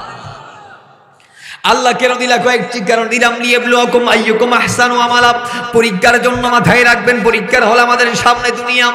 Speaker 1: আল্লাহ কেন দিলা? কয়েকটি কারণ দিলাম। লিয়াবলুয়াকুম আইয়ুকুম আহসানু আমালা, পরীক্ষার জন্য। মাথায় রাখবেন, পরীক্ষার হল আমাদের সামনে দুনিয়া।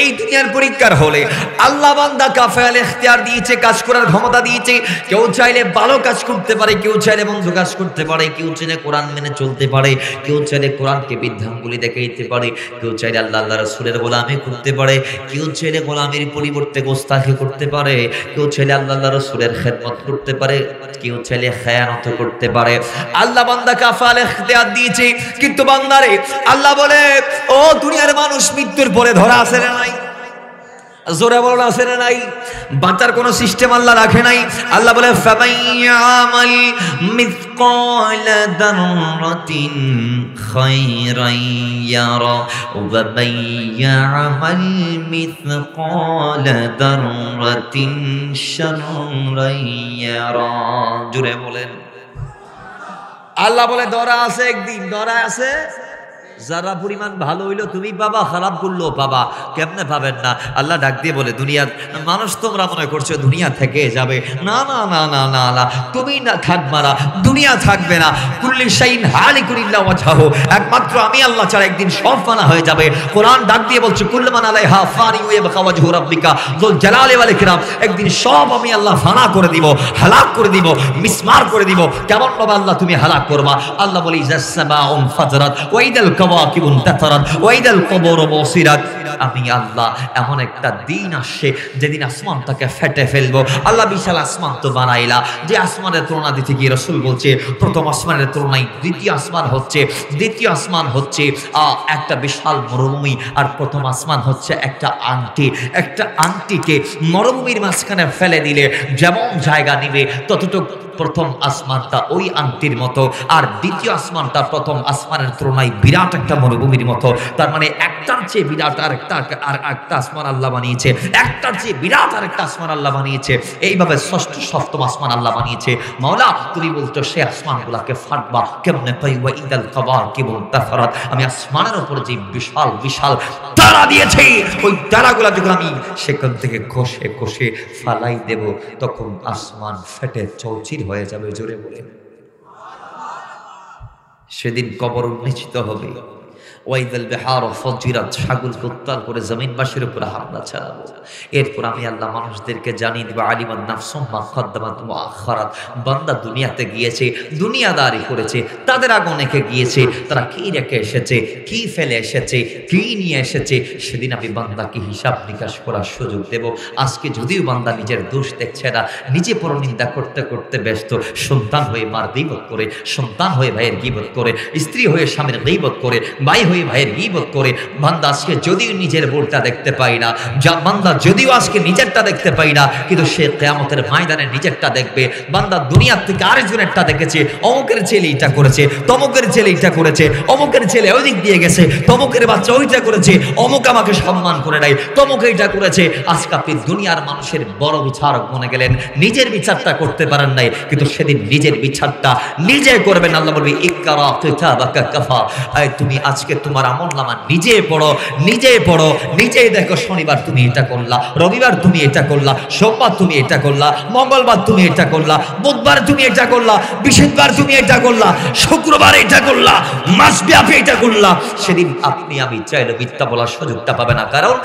Speaker 1: এই দুনিয়ার পরীক্ষার হলে আল্লাহ বান্দা কাফেল ইখতিয়ার দিয়েছে, কাজ করার ক্ষমতা দিয়েছে। কেউ চাইলে ভালো কাজ করতে পারে, কেউ চাইলে মন্দ কাজ করতে পারে, কেউ চাইলে কোরআন মেনে চলতে পারে, কেউ চাইলে কোরআনকে বিধানগুলি দেখাইতে পারে, কেউ চাইলে আল্লাহ রাসূলের গোলামি করতে পারে, কেউ চাইলে গোলামির পরিবর্তে গোস্তাখি করতে পারে, কেউ চাইলে আল্লাহ রাসূলের খেদমত করতে পারে, কেউ চাইলে খেয়ানত করতে পারে। আল্লাহ বান্দা কাফাল ইখতিয়ার দিয়েছে। কিন্তু বান্দারে আল্লাহ বলে, ও দুনিয়ার মানুষ, মৃত্যুর পরে ধরা আছে না নাই? জোরে বলো, আছে না নাই? বাঁচার কোনো সিস্টেম আল্লাহ রাখে নাই। আল্লাহ বলে ফামাইয়ামাল মিসকালা দাররাতিন খায়রান ইয়ারা ওয়া মাইয়ামাল মিসকালা দাররাতিন শাররান ইয়ারা। জোরে বলেন। আল্লাহ বলে ধরা আছে, একদিন ধরা আছে। যারা পরিমাণ ভালো হইলো তুমি পাবা, খারাপ করলো পাবা। কেমনে পাবেন না? আল্লাহ ডাক দিয়ে বলে, দুনিয়ার মানুষ তোমরা মনে করছো দুনিয়া থেকে যাবে। না না না না না না, তুমি না থাকবা না, দুনিয়া থাকবে না। কুল্লি শাইইন হালিকুন ইল্লা ওয়াজহাহু, একমাত্র আমি আল্লাহ ছাড়া একদিন সব ফানা হয়ে যাবে। কোরআন ডাক দিয়ে বলছে, কুল্লু মান আলাইহা ফানি ওয়া ইয়াবকা ওয়াজহু রাব্বিকা যুল জালালি ওয়াল ইকরাম, একদিন সব আমি আল্লাহ ফানা করে দিব, হালাক করে দিব, মিসমার করে দিব। কেমন বাবা আল্লাহ তুমি হালাক করবা? আল্লাহ বলে ইযাস সামাউন ফাজরাত ওয়া ইদাল কাওয়াকিবুন তাতারাত ওয়া ইদাল কুবুর বুসিরাত। আমি আল্লাহ এমন একটা দিন আসছে যেদিন আসমানটাকে ফেটে ফেলবো। আল্লাহ বিশাল আসমান তো বানাইলা, যে আসমানের তুলনা দিতে গিয়ে রাসূল বলছে প্রথম আসমানের তুলনায় দ্বিতীয় আসমান হচ্ছে, দ্বিতীয় আসমান হচ্ছে একটা বিশাল মরুভূমি, আর প্রথম আসমান হচ্ছে একটা আংটি। একটা আংটিকে মরুভূমির মাঝখানে ফেলে দিলে যেমন জায়গা নিবে ততটুকু প্রথম আসমানটা ওই আংটির মতো, আর দ্বিতীয় আসমানটা প্রথম আসমানের তুলনায় বিরাট একটা মরুভূমির মতো। তার মানে একটার চেয়ে বিরাট আর একটা আসমান আল্লাহ বানিয়েছে, একটার চেয়ে বিরাট আর একটা আসমান আল্লাহ বানিয়েছে। এইভাবে ষষ্ঠ সপ্তম আসমান আল্লাহ বানিয়েছে। মাওলা তুমি বলছো সে আসমানগুলাকে ফাটবা কেমনে? পাইবা ইদাল কাওয়াকিবু তাফারাত, আমি আসমানের উপর যে বিশাল বিশাল তারা দিয়েছি, ওই তারাগুলা যখন আমি সেখান থেকে কষে কষে ফালাই দেব, তখন আসমান ফেটে চৌচির হয়ে যাবে। জোরে বলে। সেদিন কবর উন্মোচিত হবে, ওয়াইদাল বিহার ফুজিরাত, সাগরকে উত্তাল করে জমিনবাসীর উপর হামলা চালাবো। এরপর আমি আল্লাহ মানুষদেরকে জানিয়ে দেব আলিমান নাফসুম মা কদ্দামাত ওয়া আখারাত। বান্দা দুনিয়াতে গিয়েছে, দুনিয়াদারি করেছে, তাদের আগে অনেকে গিয়েছে, তারা কি রেখে এসেছে, কি ফেলে এসেছে, কি নিয়ে এসেছে, সেদিন আমি বান্দাকে হিসাব নিকাশ করার সুযোগ দেব। আজকে যদিও বান্দা নিজের দোষ দেখছে না, নিজে পরনিন্দা করতে করতে ব্যস্ত, সন্তান হয়ে মার গীবত করে, সন্তান হয়ে ভাইয়ের গীবত করে, স্ত্রী হয়ে স্বামীর গীবত করে, ভাই হয়ে ভাইয়ের গীবত করে, বান্দা আজকে যদিও নিজের ভুলটা দেখতে পাই না, যা বান্দা যদিও আজকে নিজেরটা দেখতে পাই না, কিন্তু সে কিয়ামতের ময়দানে নিজেরটা দেখবে। বান্দা দুনিয়ার থেকে আরেকজনেরটা দেখেছে, অমুকের ছেলে এটা করেছে, তমুকের ছেলে এটা করেছে, অমুকের ছেলে ওই দিক দিয়ে গেছে, তমুকের বাচ্চা ওইটা করেছে, অমুক আমাকে সম্মান করে নাই, তমুক এইটা করেছে। আজকে আপনি দুনিয়ার মানুষের বড় বিচারক মনে গেলেন, নিজের বিচারটা করতে পারেন নাই, কিন্তু সেদিন নিজের বিচারটা নিজে করবেন। আল্লাহ বলবে ইকরা কিতাবাকা কাফা, তুমি আজকে তোমার আমলনামা নিজে পড়ো, নিজে পড়ো, নিজেই দেখো। শনিবার তুমি এটা করলা, রবিবার তুমি এটা করলা, সোমবার তুমি এটা করলা, মঙ্গলবার তুমি এটা করলা, বুধবার তুমি এটা করলা, বৃহস্পতিবার তুমি এটা করলা, শুক্রবার এটা করলা, মাসব্যাপী এটা করলা। সেদিন আপনি আমি চাইলে মিথ্যা বলার সুযোগটা পাবে না, কারণ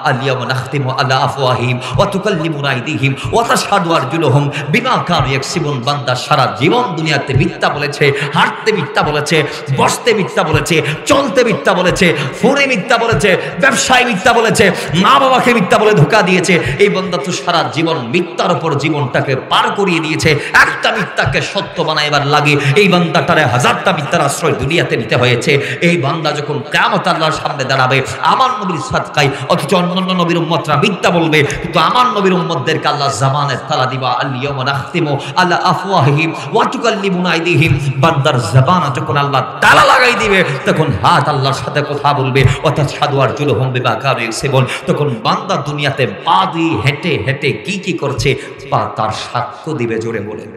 Speaker 1: আল-ইয়াওমা নাখতিমু আলা আফওয়াহিহিম ওয়া তুকাল্লিমুনা আইদিহিম ওয়া তাশহাদু আরজুলুহুম বিমা কানু ইয়াকসিবুন। বান্দা সারা জীবন দুনিয়াতে মিথ্যা বলেছে, হাঁটতে মিথ্যা বলেছে, বসতে মিথ্যা বলেছে, চলতে মিথ্যা বলেছে, ফোনে মিথ্যা বলেছে, ব্যবসায় মিথ্যা বলেছে, মা বাবাকে মিথ্যা বলে ধোঁকা দিয়েছে। এই বান্দা তো সারা জীবন মিথ্যার উপর জীবনটাকে পার করিয়ে দিয়েছে। একটা মিথ্যাকে সত্য বানাইবার লাগে এই বান্দাটারে হাজারটা মিথ্যার আশ্রয় দুনিয়াতে নিতে হয়েছে। এই বান্দা যখন কিয়ামত আল্লাহর সামনে দাঁড়াবে আমার নবীর সাদকায়, অথচ অন্যান্য নবীর উম্মতরা মিথ্যা বলবে, কিন্তু আমার নবীর উম্মতদেরকে আল্লাহ জামানের তালা দিবা, আল-ইয়াওমা নাখতিমু আলা আফওয়াহিহিম ওয়া তুকাল্লিমুনা আইদিহিম। বান্দার জবান যখন আল্লাহ তালা লাগাই দিবে, তখন হাত আল্লাহর সাথে কথা বলবে, অর্থাৎ সাদু আরজুলুহুম বিমা কানু ইয়াকসিবুন। তখন বান্দা দুনিয়াতে পা দিয়ে হেঁটে হেঁটে কি করছে, পা তার সাক্ষ্য দিবে। জোরে বলেন,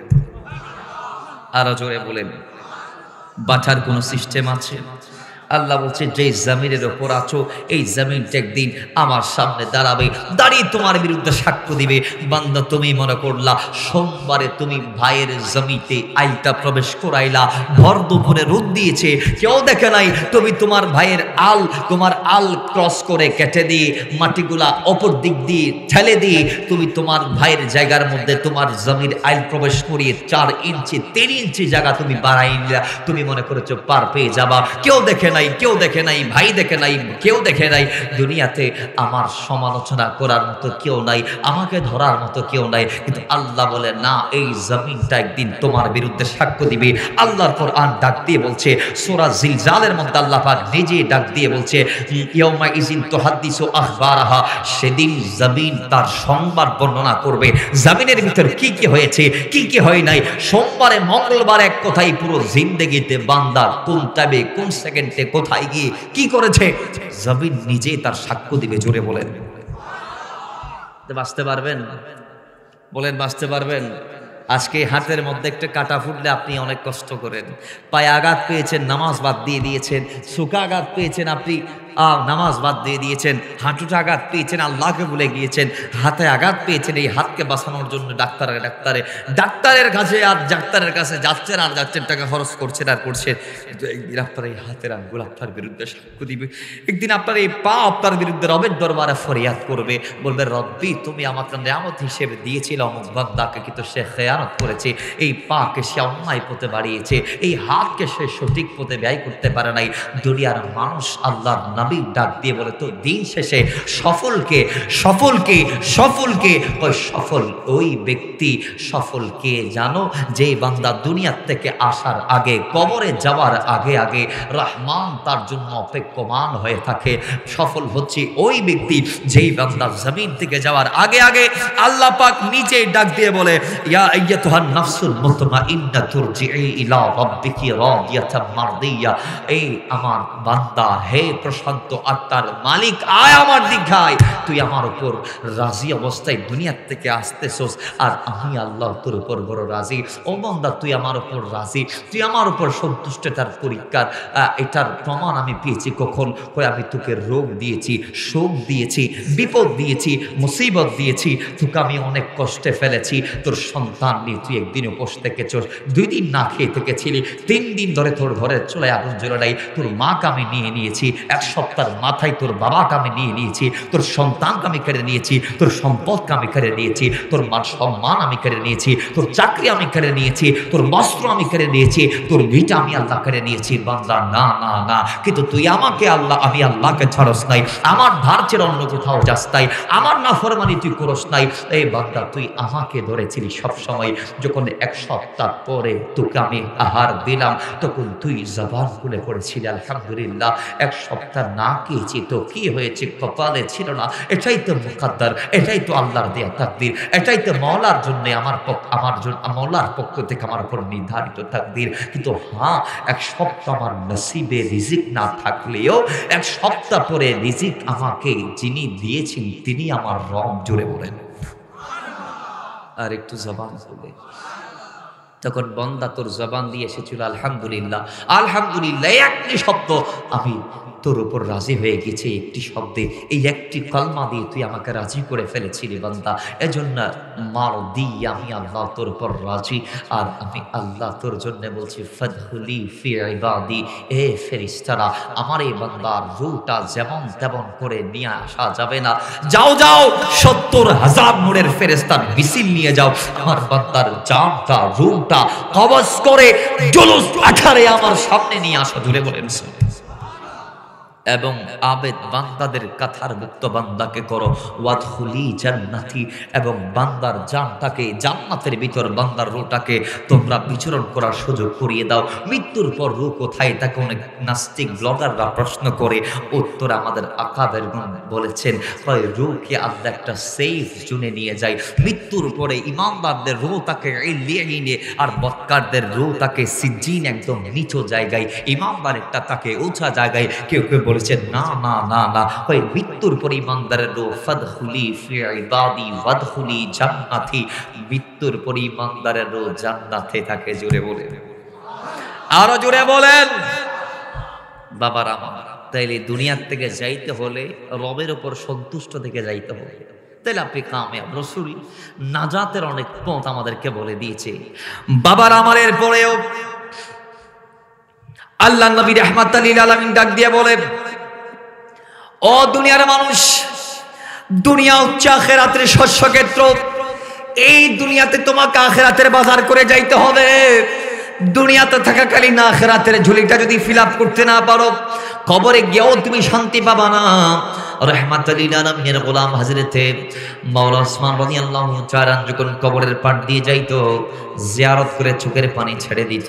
Speaker 1: আরো জোরে বলেন। বাঁচার কোন সিস্টেম আছে? আল্লাহ বলছে যেই জমিনের ওপর আছো এই জমিনটা একদিন আমার সামনে দাঁড়াবে, দাঁড়িয়ে তোমার বিরুদ্ধে সাক্ষ্য দিবে। বান্দা তুমি মনে করলা সোমবারে তুমি ভাইয়ের জমিতে আইলটা প্রবেশ করাইলা, ভর দুপুরে রোদ দিয়েছে, কেউ দেখে নাই, তুমি তোমার ভাইয়ের তোমার আল ক্রস করে কেটে দিয়ে মাটিগুলা অপর দিক দিয়ে ঠেলে দিয়ে তুমি তোমার ভাইয়ের জায়গার মধ্যে তোমার জমির আইল প্রবেশ করিয়ে 4 ইঞ্চি 3 ইঞ্চি জায়গা তুমি বাড়াই নিলা। তুমি মনে করেছো পার পেয়ে যাবা, কেউ দেখে নাই, কেউ দেখে নাই, ভাই দেখে নাই, কেউ দেখে নাই। দুনিয়াতে আমার সমালোচনা করার মতো কেউ নাই, আমাকে ধরার মতো কেউ নাই, কিন্তু আল্লাহ বলে না, এই জমিনটা একদিন তোমার বিরুদ্ধে সাক্ষ্য দিবে। আল্লাহর কোরআন ডাক দিয়ে বলছে, সূরা জিলজালের মধ্যে আল্লাহ পাক নিজে ডাক দিয়ে বলছে ইয়াউমা ইযিন তুহাদ্দিসু আখবারাহা, সেদিন জমিন তার সংবাদ বর্ণনা করবে। জমিনের ভিতর কি কি হয়েছে, কি কি হয় নাই। সোমবারে মঙ্গলবার এক কথাই পুরো জিন্দেগিতে বান্দা কোন টাইমে কোন সেকেন্ডে কোথায় গিয়ে কি করেছে, জমিন নিজেই তার সাক্ষ্য দিবে। জোরে বলেন, বাঁচতে পারবেন? বলেন বাঁচতে পারবেন? আজকে হাতের মধ্যে একটা কাটা ফুটলে আপনি অনেক কষ্ট করেন, পায়ে আঘাত পেয়েছেন, নামাজ বাদ দিয়ে দিয়েছেন, সুখা আঘাত পেয়েছেন, আপনি নামাজ বাদ দিয়ে দিয়েছেন, হাঁটুটা আঘাত পেয়েছেন, আল্লাহকে ভুলে গিয়েছেন, হাতে আঘাত পেয়েছেন, এই হাতকে বাঁচানোর জন্য ডাক্তারের কাছে আর ডাক্তারের কাছে যাচ্ছেন আর যাচ্ছেন, টাকা খরচ করছেন আর করছেন, কিন্তু একদিন আপনার এই হাতের আঙ্গুল আপনার বিরুদ্ধে সাক্ষ্য দিবে। একদিন আপনার এই পা আপনার বিরুদ্ধে রবের দরবারে ফরিয়াদ করবে, বলবে রব্বি তুমি আমাকে নিয়ামত হিসেবে দিয়েছিলে অমুক বান্দাকে, কিন্তু সে খেয়ানত করেছে, এই পাকে সে অন্যায় পথে বাড়িয়েছে, এই হাতকে সে সঠিক পথে ব্যয় করতে পারে নাই। দুনিয়ার মানুষ আল্লাহর নবী ডাক দিয়ে বলে, তো দিন শেষে সফলকে ওই সফল ওই ব্যক্তি সফলকে জানো, যে বান্দা দুনিয়া থেকে আসার আগে, কবরে যাওয়ার আগে আগে রহমান তার জন্য অপেক্ষমান হয়ে থাকে। সফল হচ্ছে ওই ব্যক্তি যেই বান্দা জমিন থেকে যাওয়ার আগে আগে আল্লাহ পাক নিজে ডাক দিয়ে বলে, ইয়া আইয়াতুহান নাফসুল মুতমাইন্না তুরজিই ইলা রাব্বিকি রাদিয়াতাম মারদিয়া। এই আমার বান্দা, হে শান্ত আত্মার মালিক, আয় আমার দিঘায়, তুই আমার উপর রাজি অবস্থায় দুনিয়ার থেকে আসতেছস, আর আমি আল্লাহ তোর উপর বড় রাজি। ও বান্দা, তুই আমার উপর রাজি, তুই আমার উপর সন্তুষ্টতার পরীক্ষার এটার প্রমাণ আমি পেয়েছি কখন? আমি তোকে রোগ দিয়েছি, শোক দিয়েছি, বিপদ দিয়েছি, মুসিবত দিয়েছি, তোকে আমি অনেক কষ্টে ফেলেছি। তোর সন্তান নিয়ে তুই একদিন উপোস থেকেছস, 2 দিন না খেয়ে থেকেছিলি, 3 দিন ধরে তোর ঘরের চলে আগুন জ্বলে নাই। তোর মাকে আমি নিয়ে নিয়েছি, 1 সপ্তাহের মাথায় তোর বাবাকে আমি নিয়ে নিয়েছি, তোর সন্তানকে আমি কেড়ে নিয়েছি, তোর সম্পদকে আমি কেড়ে নিয়েছি, তোর মান সম্মান আমি কেড়ে নিয়েছি, তোর চাকরি আমি কেড়ে নিয়েছি, তোর বস্ত্র আমি কেড়ে নিয়েছি, তোর ভিটা আমি আল্লাহ কেড়ে নিয়েছি। বান্দা, না না না, কিন্তু তুই আমাকে আল্লাহ, আমি আল্লাহকে ছাড়স নাই, আমার ধার ছেড়ে অন্য কোথাও যাস নাই, আমার নাফরমানি তুই করস নাই। এই বান্দা, তুই আমাকে ধরেছিলি সবসময়। যখন 1 সপ্তাহ পরে তোকে আমি আহার দিলাম, তখন তুই জবান খুলে পড়েছিলি আলহামদুলিল্লাহ। 1 সপ্তাহ না খেয়েছি তো কি হয়েছে, কপালে ছিল না, এটাই তো মুকাদ্দার, এটাই তো আল্লাহর দেয়া তাকদীর, এটাই তো মওলার জন্য আমার জন্য মওলার পক্ষ থেকে আমার উপর নির্ধারিত তাকদীর। কিন্তু হ্যাঁ, 1 সপ্তাহ আমার নসিবে রিজিক না থাকলেও 1 সপ্তাহ পরে রিজিক আমাকে যিনি দিয়েছেন তিনি আমার রব। জোরে বলেন আর একটু জবান খুলে। তখন বন্দা তোর জবান দিয়ে এসেছিল আলহামদুলিল্লাহ, আলহামদুলিল্লাহ, একটি শব্দ আমি তোর উপর রাজি হয়ে গেছি, একটি শব্দে, এই একটি কলমা দিয়ে তুই আমাকে রাজি করে ফেলেছিলি বান্দা। এজন্য মার দিই, আমি আল্লাহ তোর উপর রাজি, আর আমি আল্লাহ তোর জন্য বলছি ফাদখুলি ফি ইবাদি। এ ফেরেশতারা, আমার এই বান্দার রূহটা যেমন তেমন করে নিয়ে আসা যাবে না। যাও যাও, 70,000 নূরের ফেরেশতার মিছিল নিয়ে যাও, আমার বান্দার জানটা রূহটা কবজ করে জুলুস আকারে আমার সামনে নিয়ে আসা। জুড়ে বলেন এবং আবেদ বান্দাদের কাথার মুক্ত বান্দাকে করো ওয়াদখুলি জান্নাতি, এবং বান্দার জানটাকে, জান্নাতের ভিতর বান্দার রূহটাকে তোমরা বিচরণ করার সুযোগ করিয়ে দাও। মৃত্যুর পর রূহ কোথায়, তাকে অনেক নাস্তিক ব্লগাররা প্রশ্ন করে, উত্তর আমাদের আকাবের বলেছেন, হয় রূহকে আল্লাহ একটা সেফ জোনে নিয়ে যায়, মৃত্যুর পরে ইমানদারদের রূহ তাকে ইলিয়াইনে, আর বদকারদের রূহ তাকে সিজ্জিন, একদম নিচু জায়গায়, ইমানদারেরটা তাকে উঁচা জায়গায়। কেউ কেউ বলেছেন না না না না, হয় মৃত্যুর পর ইমানদারের রূহ ফাদখুলি ফি ইবাদি ওয়াদখুলি জান্নাতি, মৃত্যুর পর ইমানদারের রূহ জান্নাতে থাকে। জোরে বলেন, আরো জোরে বলেন। বাবার আমার, তাইলে দুনিয়ার থেকে যাইতে হলে রবের উপর সন্তুষ্ট থেকে যাইতে হবে, তাইলে আপনি কামিয়াব। রাসূল নাজাতের অনেক পথ আমাদেরকে বলে দিয়েছে। বাবার আমারের পরেও আল্লাহ নবী রাহমাতাল লিল আলামিন ডাক দিয়ে বলে, ও দুনিয়ার মানুষ, দুনিয়া হচ্ছে আখিরাতের শস্যক্ষেত্র। এই দুনিয়াতে তোমাকে আখিরাতের বাজার করে যাইতে হবে। দুনিয়াতে থাকাকালীন আখিরাতের ঝুলিটা যদি ফিল আপ করতে না পারো, কবরে গিয়েও তুমি শান্তি পাবা না। রাহমাতুল লিল আলামিনের গোলাম হযরতে মাওলা ওসমান রাদিয়াল্লাহু তাআলা যখন কবরের পাশ দিয়ে যাইতো, জিয়ারত করে চোখের পানি ছেড়ে দিত,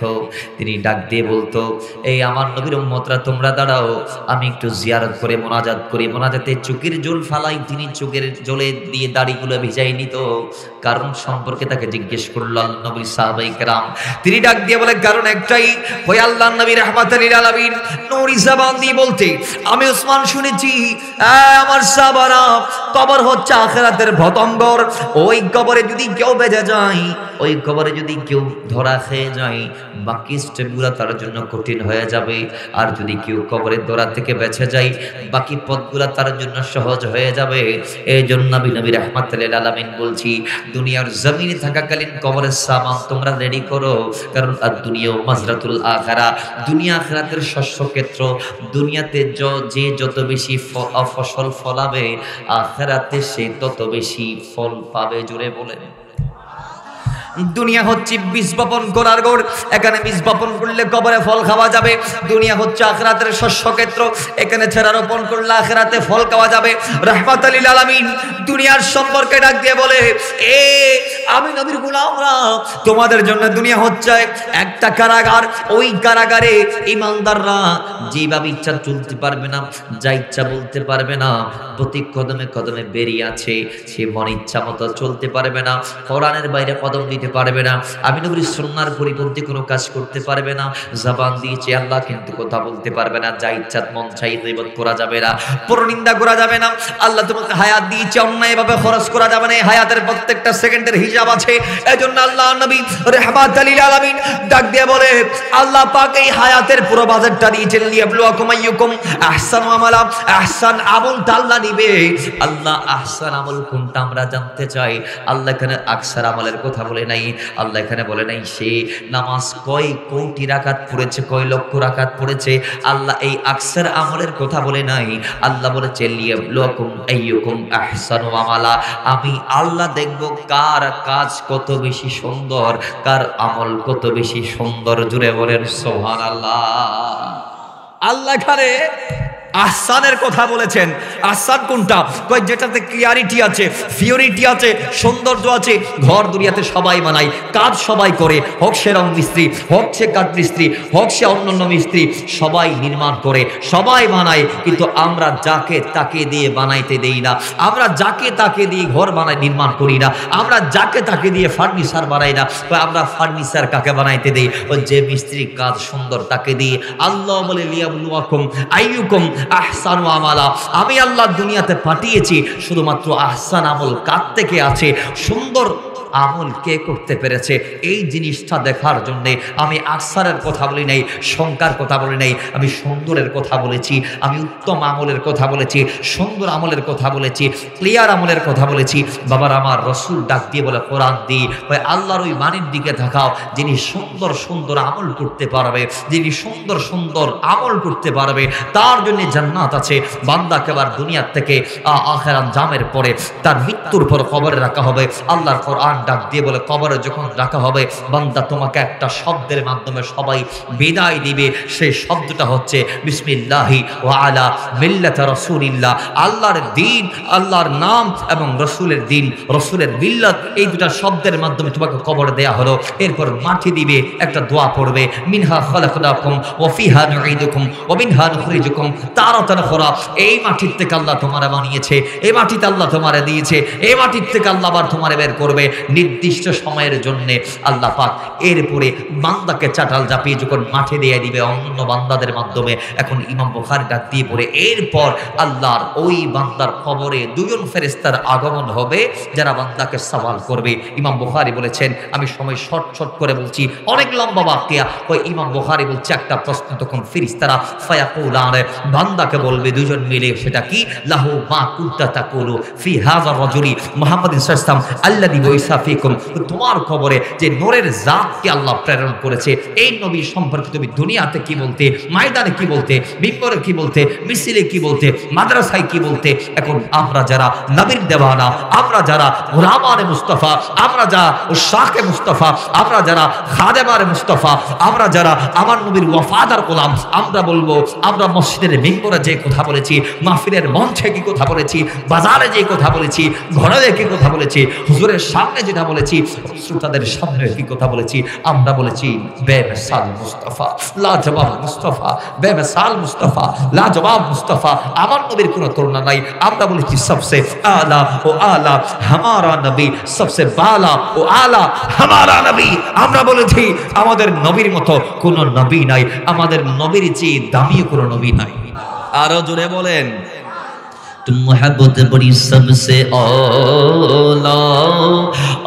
Speaker 1: তিনি ডাক দিয়ে বলতো, এই আমার নবীর উম্মতরা তোমরা দাঁড়াও, আমি একটু জিয়ারত করে মোনাজাত করি। মোনাজাতে চোখের জল ফালাই তিনি চোখের জলে দিয়ে দাড়িগুলো ভিজাই নিত। কারণ সম্পর্কে তাকে জিজ্ঞেস করল নবী সাহাবায়ে কেরাম। তিনি ডাক দিয়ে বলে, কারণ একটাই, ওই আল্লাহর নবী রাহমাতুল লিল আলামিন নূরি জবান দিয়ে বলতে আমি ওসমান শুনেছি, আমার সাহাবারা, কবর হচ্ছে আখিরাতের ভতঙ্গর। ওই কবরে যদি কেউ বেঁচে যায়, ওই কবরে যদি কেউ ধরা খেয়ে যায়, বাকি স্টেপগুলো তার জন্য কঠিন হয়ে যাবে। আর যদি কেউ কবরের ধরা থেকে বেঁচে যায়, বাকি পথগুলো তার জন্য সহজ হয়ে যাবে। এই জন্য নবী রাহমাতুল লিল আলামিন বলছি, দুনিয়ার জমিনে থাকাকালীন কবরের সামান তোমরা রেডি করো, কারণ আর দুনিয়া মাজরাতুল আখিরা, দুনিয়া আখিরাতের শস্যক্ষেত্র। দুনিয়াতে যে যত বেশি ফসল ফলাবে, আখিরাতে সে তত বেশি ফল পাবে। জুড়ে বলেন, দুনিয়া হচ্ছে বীজ বপন করার গড়, এখানে বীজ বপন করলে কবরে ফল খাওয়া যাবে। দুনিয়া হচ্ছে আখিরাতের শস্যক্ষেত্র, এখানে ছেড়া রোপণ করলে আখিরাতে ফল খাওয়া যাবে। রাহমাতুল লিল আলামিন দুনিয়ার সম্পর্কে ডাক দিয়ে বলে, এ আমি নবীর গোলামরা, তোমাদের জন্য দুনিয়া হচ্ছে একটা কারাগার। ওই কারাগারে ইমানদাররা যেভাবে ইচ্ছা চলতে পারবে না, যা ইচ্ছা বলতে পারবে না, প্রতি কদমে কদমে বেরিয়ে আছে, সে মন ইচ্ছা মতো চলতে পারবে না, কোরআনের বাইরে কদম দিতে পারবে না, আমি নবীর সুন্নাহর পরিপন্থী কোনো কাজ করতে পারবে না। জবান দিয়েছে আল্লাহ, কিন্তু কথা বলতে পারবে না, যা ইচ্ছা মন চাই গীবত করা যাবে না, পরনিন্দা করা যাবে না। আল্লাহ তোমাকে হায়াত দিয়েছে, অন্যায়ভাবে খরচ করা যাবে না, হায়াতের প্রত্যেকটা সেকেন্ডের হিসাব আছে। এজন্য আল্লাহ নবী রাহমাতাল লিল আলামিন ডাক দিয়ে বলে, আল্লাহ পাক এই হায়াতের পুরো বাজেটটা দিয়েছেন লিয়াবলুয়াকুম আইয়ুকুম আহসানু আমালা, আহসান আমলটা আল্লাহ নিবে। আল্লাহ আহসান আমল কোনটা আমরা জানতে চাই। আল্লাহ এখানে আকসার আমলের কথা বলে নাই, আল্লাহ এখানে বলে নাই সে নামাজ কয় কোটি রাকাত পড়েছে, কয় লক্ষ রাকাত পড়েছে। আল্লাহ এই আকসার আমলের কথা বলে নাই, আল্লাহ বলেছে লিয়াবলুয়াকুম আইয়ুকুম আহসানু আমালা। আমি আল্লাহ দেখব কার কাজ কত বেশি সুন্দর, কার আমল কত বেশি সুন্দর। জুড়ে বলেন সুবহানাল্লাহ। আল্লাহ এখানে আহসানের কথা বলেছেন। আহসান কোনটা? কয় যেটাতে ক্লিয়ারিটি আছে, পিওরিটি আছে, সৌন্দর্য আছে। ঘর দুনিয়াতে সবাই বানায়, কাজ সবাই করে, হোক সে রং মিস্ত্রি, হোক সে কাঠ মিস্ত্রি, হোক সে অন্যান্য মিস্ত্রি, সবাই নির্মাণ করে, সবাই বানায়। কিন্তু আমরা যাকে তাকে দিয়ে বানাইতে দেই না, আমরা যাকে তাকে দিয়ে ঘর বানাই নির্মাণ করি না, আমরা যাকে তাকে দিয়ে ফার্নিচার বানাই না। আমরা ফার্নিচার কাকে বানাইতে দেই? যে মিস্ত্রি কাজ সুন্দর তাকে দিয়ে। আল্লাহ বলে লিয়াবলুয়াকুম আইয়ুকুম আহসানু আমালা। আমি আল্লাহ দুনিয়াতে পাঠিয়েছি শুধুমাত্র আহসান আমল কার থেকে আছে, সুন্দর আমল কে করতে পেরেছে, এই জিনিসটা দেখার জন্যে। আমি আহসানের কথা বলি নাই, সংখ্যার কথা বলি নাই, আমি সুন্দরের কথা বলেছি, আমি উত্তম আমলের কথা বলেছি, সুন্দর আমলের কথা বলেছি, ক্লিয়ার আমলের কথা বলেছি। বাবার আমার রসুল ডাক দিয়ে বলে, কোরআন দিয়ে আল্লাহর ওই বাণীর দিকে তাকাও, যিনি সুন্দর সুন্দর আমল করতে পারবে, যিনি সুন্দর সুন্দর আমল করতে পারবে, তার জন্য জান্নাত আছে। বান্দাকে আবার দুনিয়ার থেকে আখিরাত জামের পরে তার মৃত্যুর পর কবরে রাখা হবে। আল্লাহর কোরআন ডাক দিয়ে বলে, কবরে যখন রাখা হবে বান্দা তোমাকে একটা শব্দের মাধ্যমে সবাই বিদায় দিবে। সেই শব্দটা হচ্ছে বিসমিল্লাহি ওয়া আলা মিল্লাতি রাসূলিল্লাহ। আল্লাহর দ্বীন, আল্লাহর নাম এবং রসুলের দ্বীন, রসুলের মিল্লাত, এই দুটা শব্দের মাধ্যমে তোমাকে কবরে দেয়া হলো। এরপর মাটি দিবে, একটা দোয়া পড়বে, মিনহা খালাকনাকুম ওয়া ফিহা নুঈদুকুম ওয়া মিনহা নুখরিজুকুম তারাতান উখরা। এই মাটির থেকে আল্লাহ তোমারে বানিয়েছে, এই মাটিতে আল্লাহ তোমারে দিয়েছে, এই মাটির থেকে আল্লাহ আবার তোমারে বের করবে নির্দিষ্ট সময়ের জন্য। আল্লাহ পাক এরপরে বান্দাকে চাটাল জাপিয়ে যখন মাঠে দিয়ে দিবে অন্য বান্দাদের মাধ্যমে, এখন ইমাম বুখারী ডাক দিয়ে পড়ে, এরপর আল্লাহর ওই বান্দার কবরে দুজন ফেরেশতার আগমন হবে যারা বান্দাকে সওয়াল করবে। ইমাম বুখারী বলেছেন, আমি সময় শর্ট শর্ট করে বলছি, অনেক লম্বা বাক্যা। ওই ইমাম বুখারী বলছে একটা প্রশ্ন, তখন ফেরেশতারা ফায়াকুলান, বান্দাকে বলবে দুজন মিলে, সেটা কি? লাহু মা কুনতা তাকুলু ফি হাযা রাজুলি মুহাম্মাদিন সাল্লাল্লাহু আলাইহি ওয়াসাল্লাম আল্লাযী বুইসা ফিকুম। তোমার কবরে যে নূরের জাতকে আল্লাহ প্রেরণ করেছে, এই নবী সম্পর্কে তুমি দুনিয়াতে কি বলতে, ময়দানে কি বলতে, মিম্বরে কি বলতে, মিছিলে কি বলতে, মাদ্রাসায় কি বলতে। এখন আমরা যারা নবীর দেওয়ানা, আমরা যারা গোলামানে মুস্তাফা, আমরা যারা উশাকে মুস্তাফা, আমরা যারা খাদেমারে মুস্তাফা, আমরা যারা আমার নবীর ওয়াফাদার গোলাম, আমরা বলবো, আমরা মসজিদের মিম্বরে যে কথা বলেছি, মাহফিলের মঞ্চে কি কথা বলেছি, বাজারে যে কথা বলেছি, ঘরে কি কথা বলেছি, হুজুরের সামনে যেটা বলেছি, শ্রোতাদের সামনে কি কথা বলেছি, আমরা বলেছি বেমিসাল মুস্তাফা, লাজবাব মুস্তাফা, বেমিসাল মুস্তাফা, লাজবাব মুস্তাফা। আমার নবীর কোনো তুলনা নাই। আমরা বলেছি সবসে আলা ও আলা হামারা নবী, সবসে বালা ও আলা হামারা নবী। আমরা বলেছি আমাদের নবীর মতো কোনো নবী নাই, আমাদের নবীর চেয়ে দামি কোনো নবী নাই। আরো জোরে বলেন, तुम मोहब्बत बड़ी सबसे औला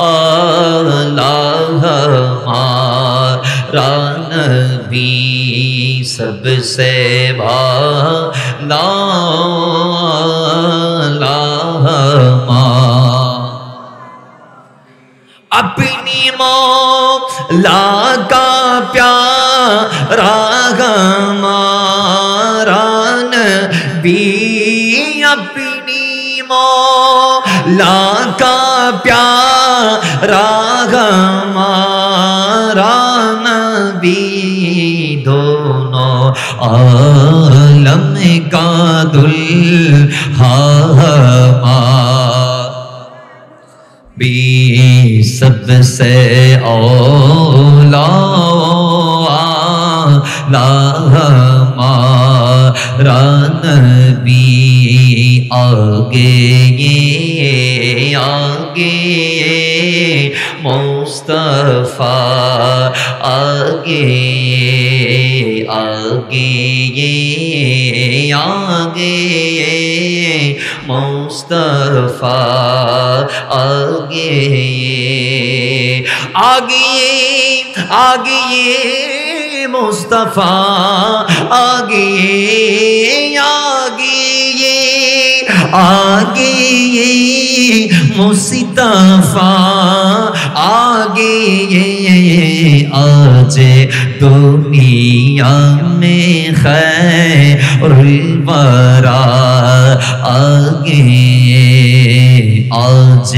Speaker 1: आला हमारा नबी सबसे भाला अपनी मौला का प्यारा हमारा नबी, अपनी मौला का प्यारा हमारा नबी, दोनों आलम का दुल्हा भी सबसे औला हमारा नबी आगे आगे मुस्तफा आगे आगे आगे मुस्तफा आगे आगे आगे मुस्तफा आगे आगे आगे मुस्तफा आगे आज दुनिया में खैरुल वरा आगे आज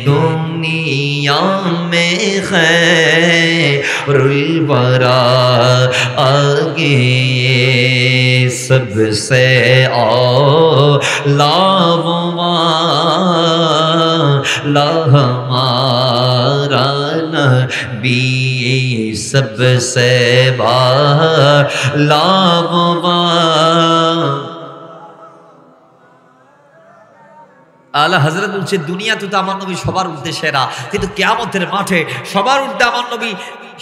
Speaker 1: दुनिया में खैरुल वरा आगे सबसे औला हमारा नबी सबसे बाला আলা হযরত বলছে দুনিয়াতে তো আমার নবী সবার ঊর্ধ্বে সেরা, কিন্তু কিয়ামতের মাঠে সবার ঊর্ধ্বে আমার নবী,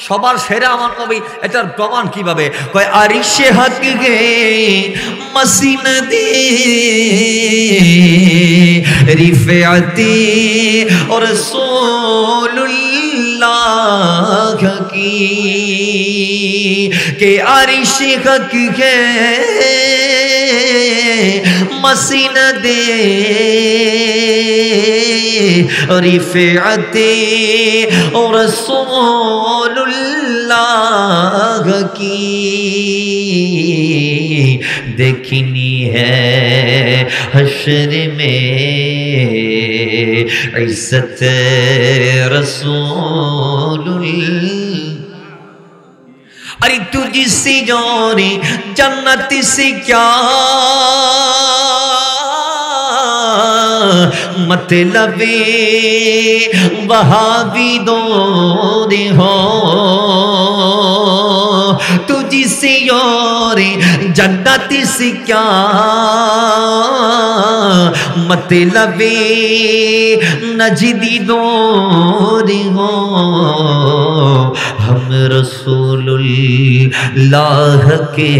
Speaker 1: সবার সেরা আমার নবী, এটার প্রমাণ কিভাবে? কয় আরিশে হক গে মসিনদে রিফাতে ও রাসূলুল্লাহ কি কে আরিশে হক গে মসিনদে रिफ़अते और रसूलुल्लाह की देखनी है हश्र में इज़्ज़त रसूलुल्लाह। अरे तुझसे जोरे जन्नत से क्या मतलब वहाबी दौर हो, तुझसे और जन्नत से क्या मतलब नजदी दौर हो। हम रसूलुल्लाह के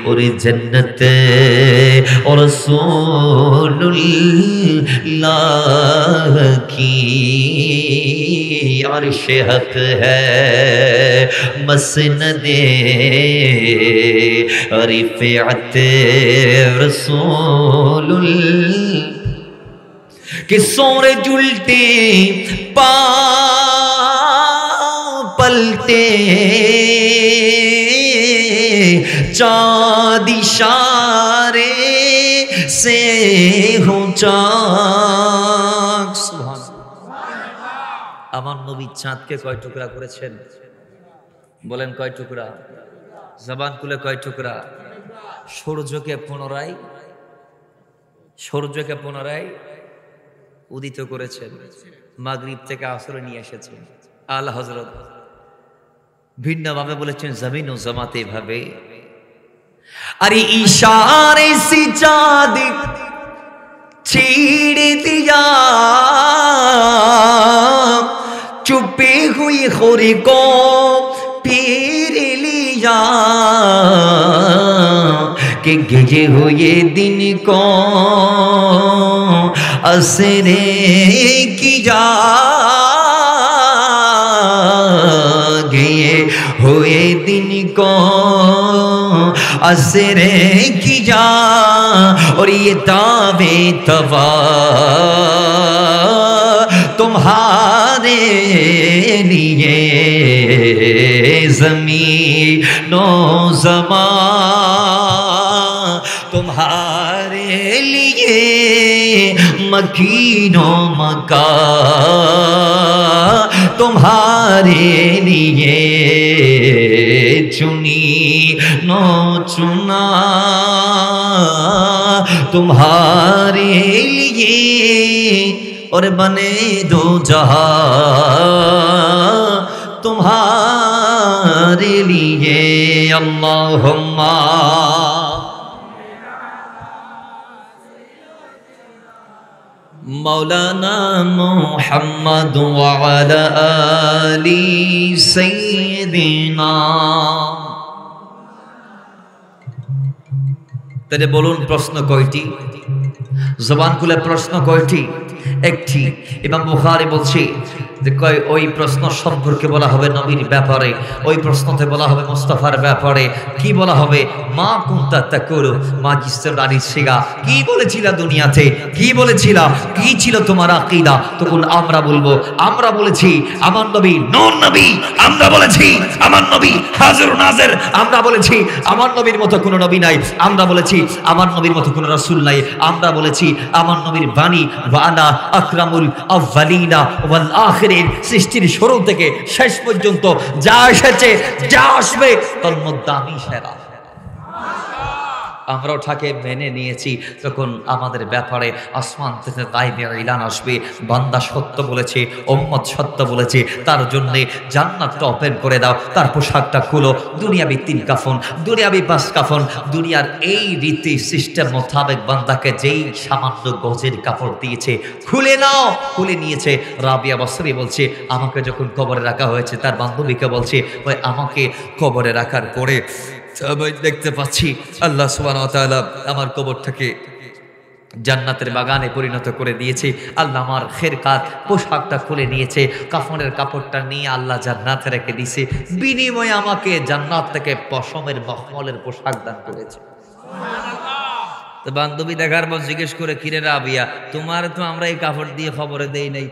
Speaker 1: और जन्नत और रसूलुल्लाह की अर्श हक है मसनदे रिफ़अत रसूलुल्लाह कि सोरे जुलते पा पलटे चाँद इशारे से हो चाक। আমার নবী চাঁদকে কয় টুকরা করেছেন? বলেন কয় টুকরা? জবান খুলে কয় টুকরা? সূর্যকে পুনরায় উদিত করেছেন, মাগরিব থেকে আসরে নিয়ে এসেছেন। আলা হযরত ভিন্নভাবে বলেছেন জমিন ও জামাতে ভাবে। अरे इशारे से चाँद छेड़ दिया चुपे हुई खोरे को फेर लिया कि गिजे हुए दिन को असरे किया गए हुए दिन को असरे किया। और ये दावे तवा तुम्हारे लिए ज़मीनो ज़मा तुम्हारे लिए मकीनो मका तुम्हारे लिए चुनी नो चुना तुम्हारे लिए और बने दो जहां तुम्हारे हमारे लिए अल्लाहुम्मा मौलाना मुहम्मद व अला आली सय्यिदिना। তাহলে বলুন প্রশ্ন কয়টি? জবান খুলে প্রশ্ন কয়টি? একটি। ইমাম বুখারী বলছে যে ওই প্রশ্ন সম্পর্কে বলা হবে নবীর ব্যাপারে, ওই প্রশ্নতে বলা হবে মুস্তাফার ব্যাপারে। কি বলা হবে? মা কুনতা তাকুলু মা জিসরানি সিগা, কি বলেছিলা দুনিয়াতে, কি বলেছিলা, কি ছিল তোমার আকীদা? তখন আমরা বলবো আমরা বলেছি আমার নবী নূর নবী, আমরা বলেছি আমার নবী হাজির নাজির, আমরা বলেছি আমার নবীর মতো কোনো নবী নাই, আমরা বলেছি আমার নবীর মতো কোনো রাসূল নাই, আমরা বলেছি আমার নবীর বাণী ওয়ানা আকরামুল আউয়ালিনা ওয়াল আখিরিন, সৃষ্টির শুরু থেকে শেষ পর্যন্ত যা এসেছে যা আসবে তার মধ্যে আমি সেরা। আমরা ওটাকে মেনে নিয়েছি। তখন আমাদের ব্যাপারে আসমান থেকে গায়বে ইলান আসবে, বান্দা সত্য বলেছে, উম্মত সত্য বলেছে, তার জন্য জান্নাতটা ওপেন করে দাও, তার পোশাকটা খুলো। দুনিয়াবি 3 কাফন, দুনিয়াবি 5 কাফন, দুনিয়ার এই রীতি সিস্টেম মোতাবেক বান্দাকে যেই সামান্য গজের কাপড় দিয়েছে খুলে নাও। খুলে নিয়েছে। রাবিয়া বসরি বলছে আমাকে যখন কবরে রাখা হয়েছে, তার বান্ধবীকে বলছে ওই আমাকে কবরে রাখার পরে আমি দেখতে পাচ্ছি আল্লাহ সুবহানাহু ওয়া তাআলা আমার কবরটাকে জান্নাতের বাগানে পরিণত করে দিয়েছে। আল্লাহ আমার খেরকাত পোশাকটা খুলে নিয়েছে, কাফনের কাপড়টা নিয়ে আল্লাহ জান্নাতে রেখে দিয়েছে, বিনিময়ে আমাকে জান্নাত থেকে পশমের মখমলের পোশাক দান করেছে। তো বান্ধবী দেখার পর জিজ্ঞেস করে কিরে রাবিয়া তোমার তো আমরা এই কাপড় দিয়ে খবরে দেই নাই,